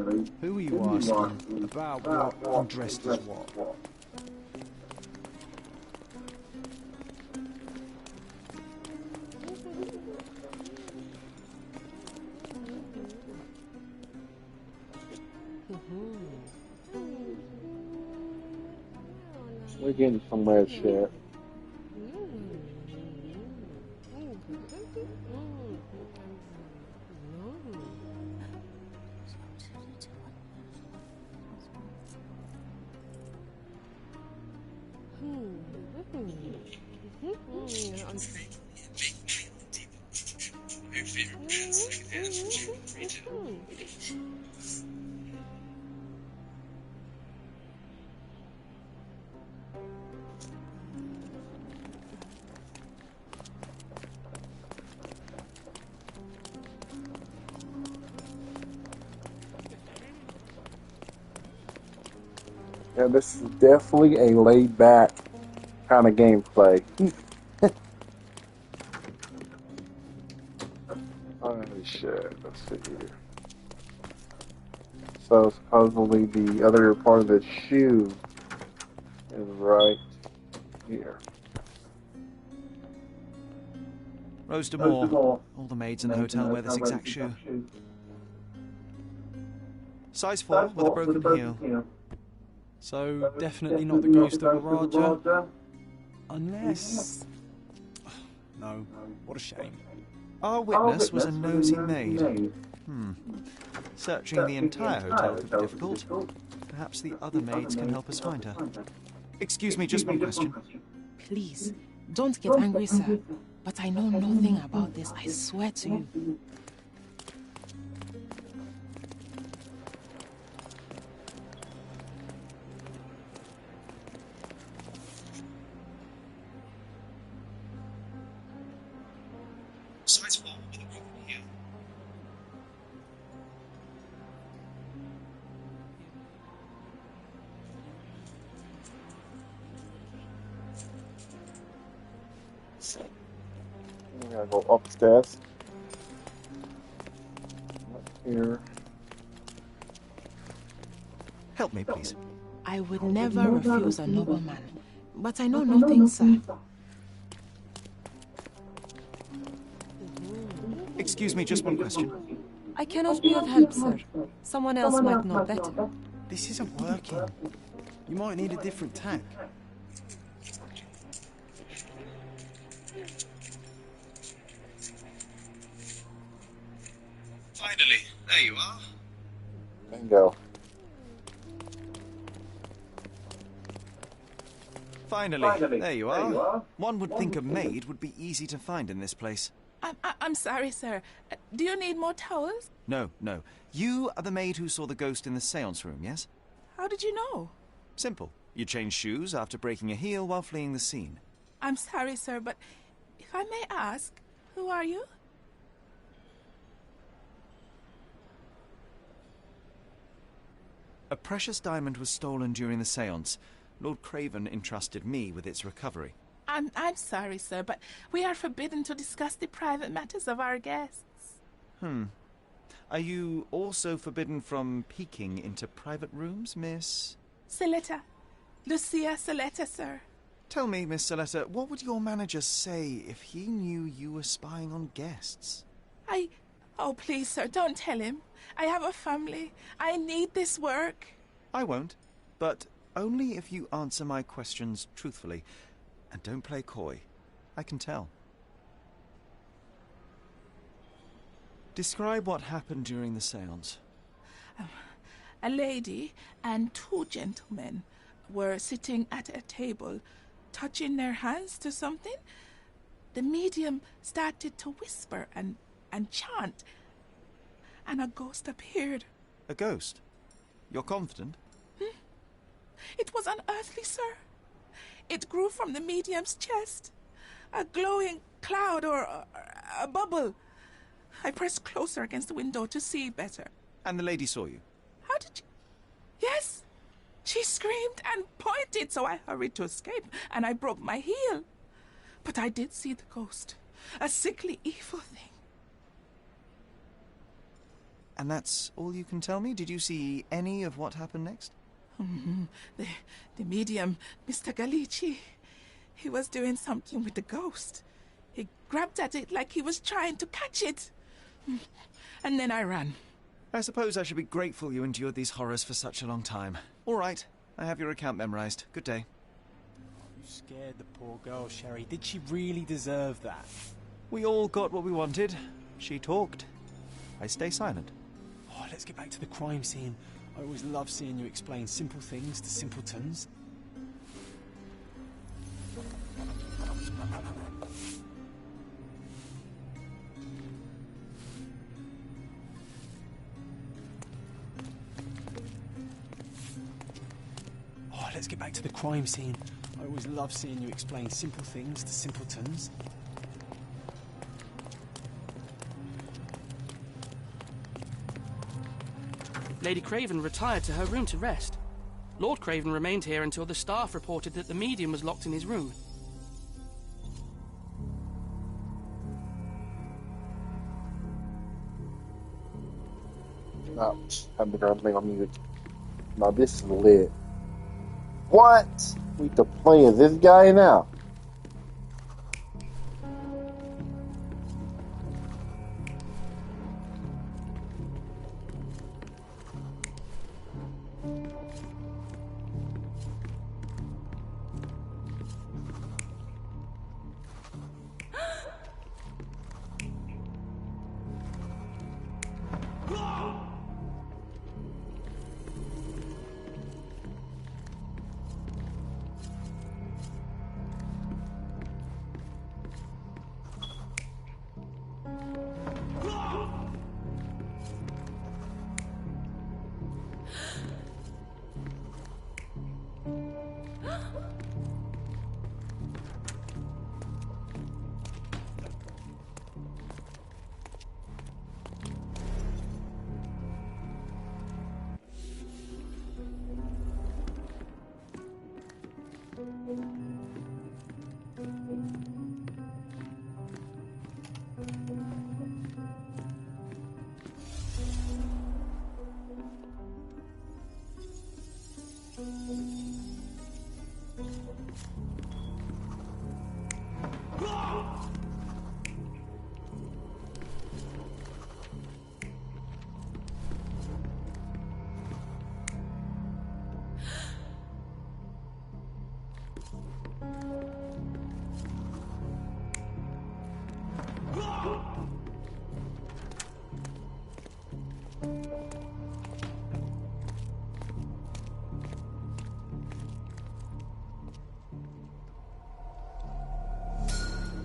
B: Who are you asking? About what and dressed as what?
A: We're getting somewhere, Cher. Yeah, this is definitely a laid-back kind of gameplay. Holy shit, let's see here. So supposedly the other part of the shoe is right here.
C: Rose de Moore. All the maids in the hotel wear this exact shoe. Size 4 with a broken heel.
H: So, definitely not the ghost of a Raja? Unless... No, what a shame.
C: Our witness was a nosy maid. Searching the entire hotel could be difficult. Perhaps the other maids can help us find her. Excuse me, just one question.
R: Please, don't get angry, sir. But I know nothing about this, I swear to you.
Q: Size 4 with a broken heel.
A: We gotta go upstairs. Up here.
C: Help me, please.
R: I would never refuse a nobleman, but I know nothing, sir.
C: Excuse me, just one question.
N: I cannot be of help, sir. Someone else might know better.
H: This isn't working. You might need a different tack.
Q: Finally, there you are.
A: Bingo.
C: Finally, there you are. One would think a maid would be easy to find in this place.
R: I'm sorry, sir. Do you need more towels?
C: No. You are the maid who saw the ghost in the seance room, yes?
R: How did you know?
C: Simple. You changed shoes after breaking a heel while fleeing the scene.
R: I'm sorry, sir, but if I may ask, who are you?
C: A precious diamond was stolen during the seance. Lord Craven entrusted me with its recovery.
R: I'm sorry, sir, but we are forbidden to discuss the private matters of our guests.
C: Are you also forbidden from peeking into private rooms, Miss?
R: Saletta. Lucia Saletta, sir.
C: Tell me, Miss Saletta, what would your manager say if he knew you were spying on guests?
R: Oh, please, sir, don't tell him. I have a family. I need this work.
C: I won't, but only if you answer my questions truthfully. And don't play coy. I can tell. Describe what happened during the seance.
R: A lady and two gentlemen were sitting at a table, touching their hands to something. The medium started to whisper and chant, and a ghost appeared.
C: A ghost? You're confident?
R: It was unearthly, sir. It grew from the medium's chest. A glowing cloud or a bubble. I pressed closer against the window to see better.
C: And the lady saw you?
R: How did you... Yes! She screamed and pointed, so I hurried to escape, and I broke my heel. But I did see the ghost. A sickly, evil thing.
C: And that's all you can tell me? Did you see any of what happened next?
R: The medium, Mr. Galici, he was doing something with the ghost. He grabbed at it like he was trying to catch it. And then I ran.
C: I suppose I should be grateful you endured these horrors for such a long time. All right, I have your account memorized. Good day.
H: You scared the poor girl, Sherry. Did she really deserve that?
C: We all got what we wanted. She talked. I stay silent.
H: Oh, let's get back to the crime scene. I always love seeing you explain simple things to simpletons. Oh, let's get back to the crime scene. I always love seeing you explain simple things to simpletons.
D: Lady Craven retired to her room to rest. Lord Craven remained here until the staff reported that the medium was locked in his room.
A: I've been running on mute. Now this is lit. What? We to play as this guy now?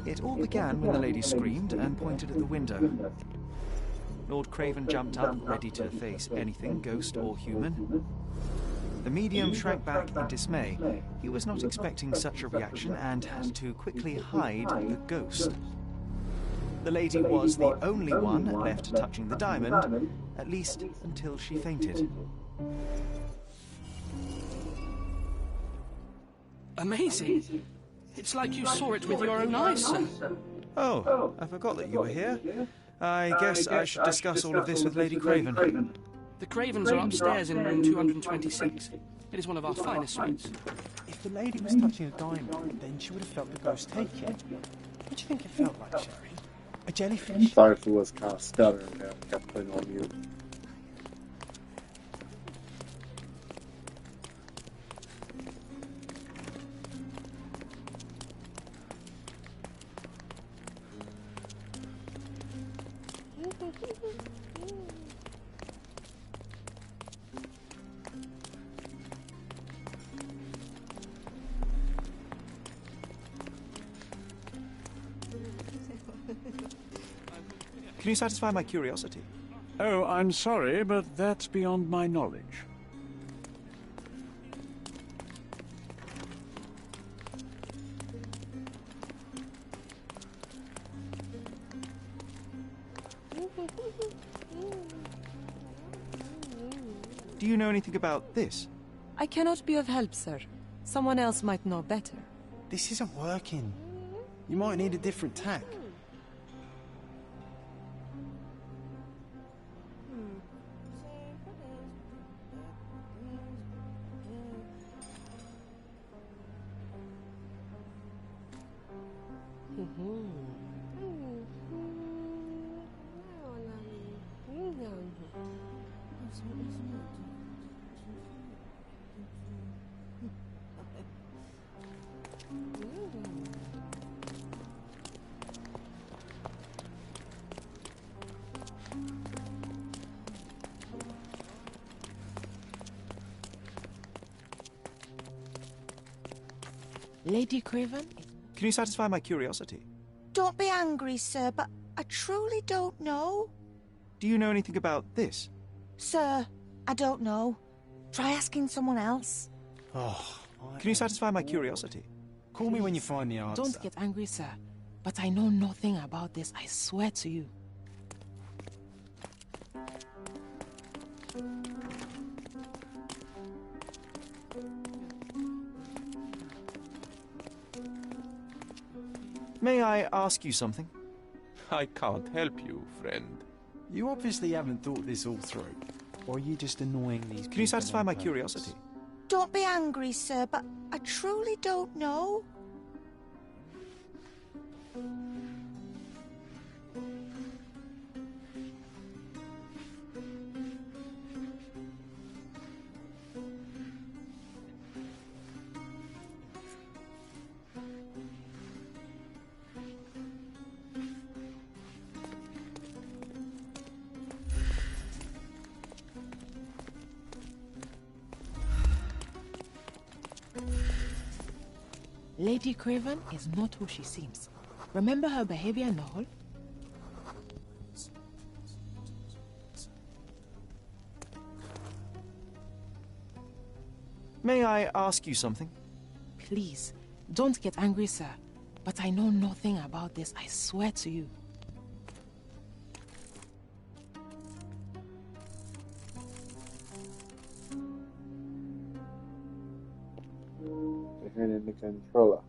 B: It all began when the lady screamed and pointed at the window. Lord Craven jumped up, ready to face anything, ghost or human. The medium shrank back in dismay. He was not expecting such a reaction and had to quickly hide the ghost. The lady was the only one left touching the diamond, at least until she fainted.
D: Amazing. It's like you saw it with your own eyes, sir.
B: Oh, I forgot that you were here. I guess I should discuss all of this with Lady Craven.
D: The Cravens are upstairs in room 226. It is one of our finest suites.
H: If the lady was touching a diamond, then she would have felt the ghost take it. What do you think it felt like, Sherry? A jellyfish?
A: Sorry if it was kind of stuttering there. I kept putting on mute.
B: Can you satisfy my curiosity?
M: Oh, I'm sorry, but that's beyond my knowledge.
B: Do you know anything about this?
N: I cannot be of help, sir. Someone else might know better.
H: This isn't working. You might need a different tack.
S: Lady Craven?
B: Can you satisfy my curiosity?
K: Don't be angry, sir, but I truly don't know.
B: Do you know anything about this?
K: Sir, I don't know. Try asking someone else.
H: Oh,
B: can you satisfy my curiosity?
H: Call me when you find the answer.
S: Don't get angry, sir. But I know nothing about this, I swear to you.
B: May I ask you something?
E: I can't help you, friend.
H: You obviously haven't thought this all through. Or are you just annoying these people?
B: Can you satisfy
H: on
B: my
H: purpose?
B: curiosity?
K: Don't be angry, sir, but I truly don't know.
S: Lady Craven is not who she seems. Remember her behavior in the hall?
B: May I ask you something?
S: Please, don't get angry, sir. But I know nothing about this, I swear to you.
A: The hand in the controller.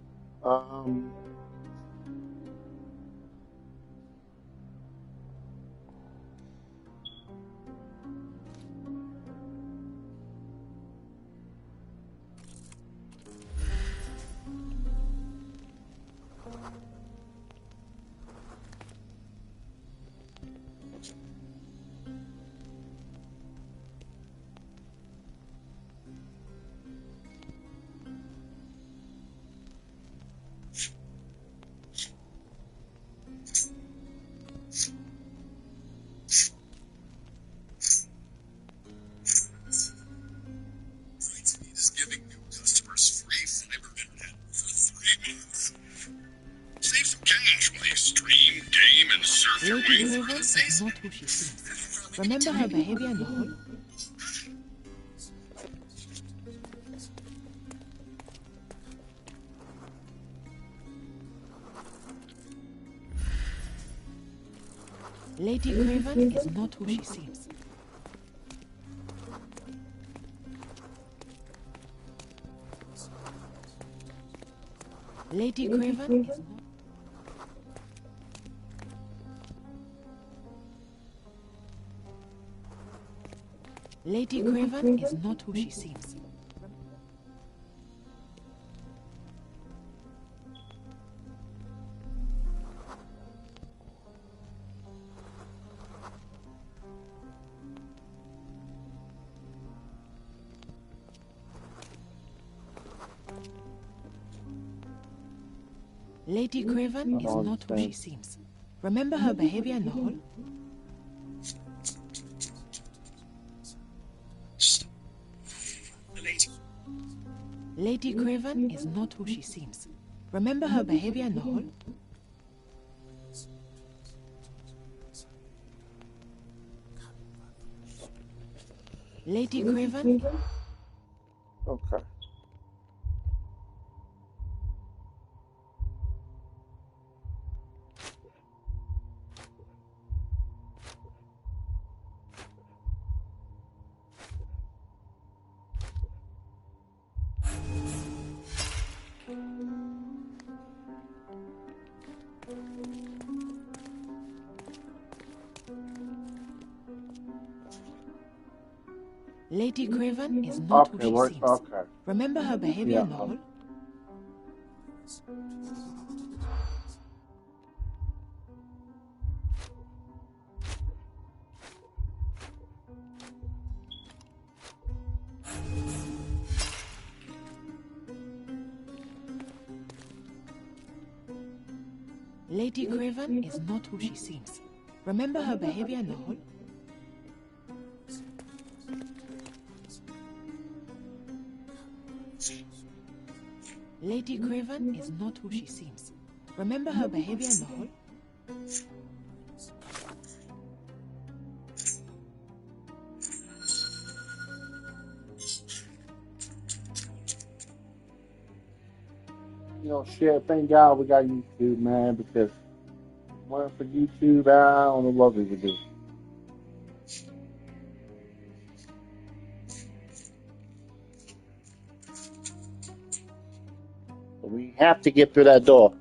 Q: Is giving new customers free fiber internet for 3 months. Save some cash while you stream, game, and surf your way
S: Lady
Q: through
S: Craven
Q: the
S: is
Q: season.
S: not who she seems. Remember her behavior in the hall? Lady Craven is not who she seems. Lady Craven is not. Lady Craven is not who she seems. Lady Craven is not who she seems. Remember her behavior in the hall? Lady Craven is not who she seems. Remember her behavior in the hall? Lady Craven?
A: Okay.
S: Lady Craven is not who she seems.
A: Okay.
S: Remember her behavior in the hall? Lady Craven is not who she seems. Remember her behavior in the hall? Lady Craven is not who she seems. Remember her behavior in the hall?
A: You know, shit, thank God we got YouTube, man, because if it weren't for YouTube, I don't know what we would do. But we have to get through that door.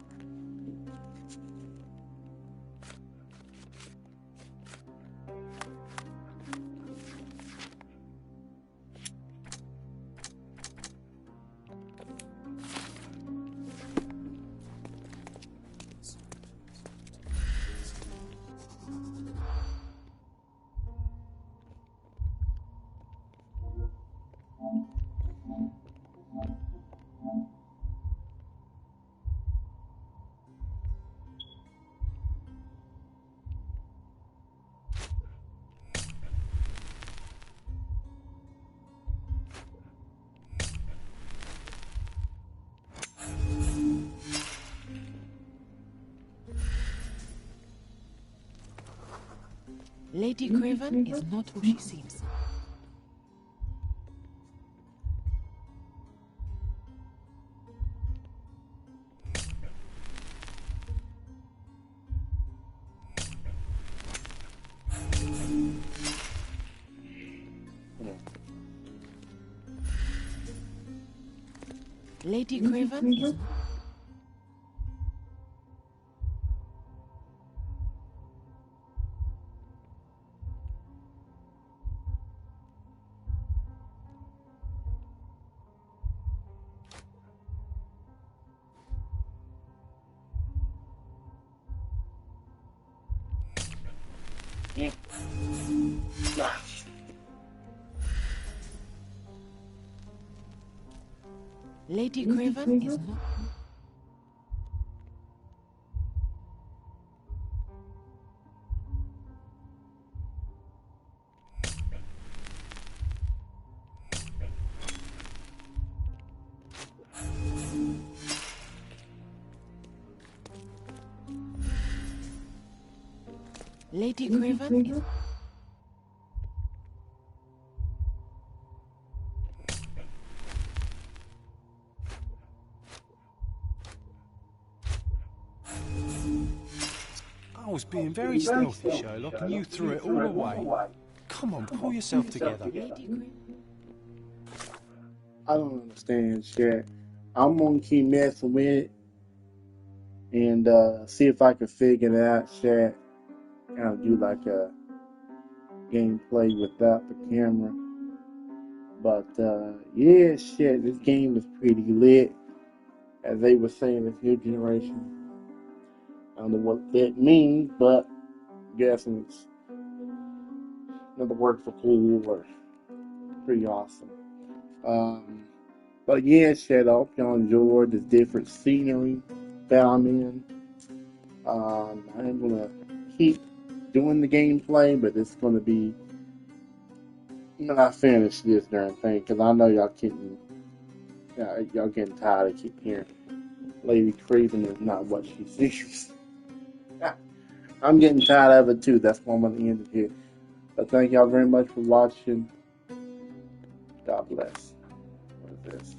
S: Lady Craven is not who she seems. Lady Craven is... Lady Craven is not... Lady Craven is...
H: I was being very stealthy, Sherlock, and you threw it all away. Come on, pull yourself together.
A: I don't understand shit. I'm gonna keep messing with it and see if I can figure it out shit. Kind of do like a gameplay without the camera. But yeah, shit, this game is pretty lit. As they were saying, this new generation. I don't know what that means, but I'm guessing it's another word for cool or pretty awesome. But yeah, shit, I hope y'all enjoyed the different scenery that I'm in. I'm gonna keep doing the gameplay, but it's gonna be when I finish this darn thing, because I know y'all getting tired of keep hearing Lady Craven is not what she seems. I'm getting tired of it too. That's why I'm gonna end it here. But thank y'all very much for watching. God bless. What is this?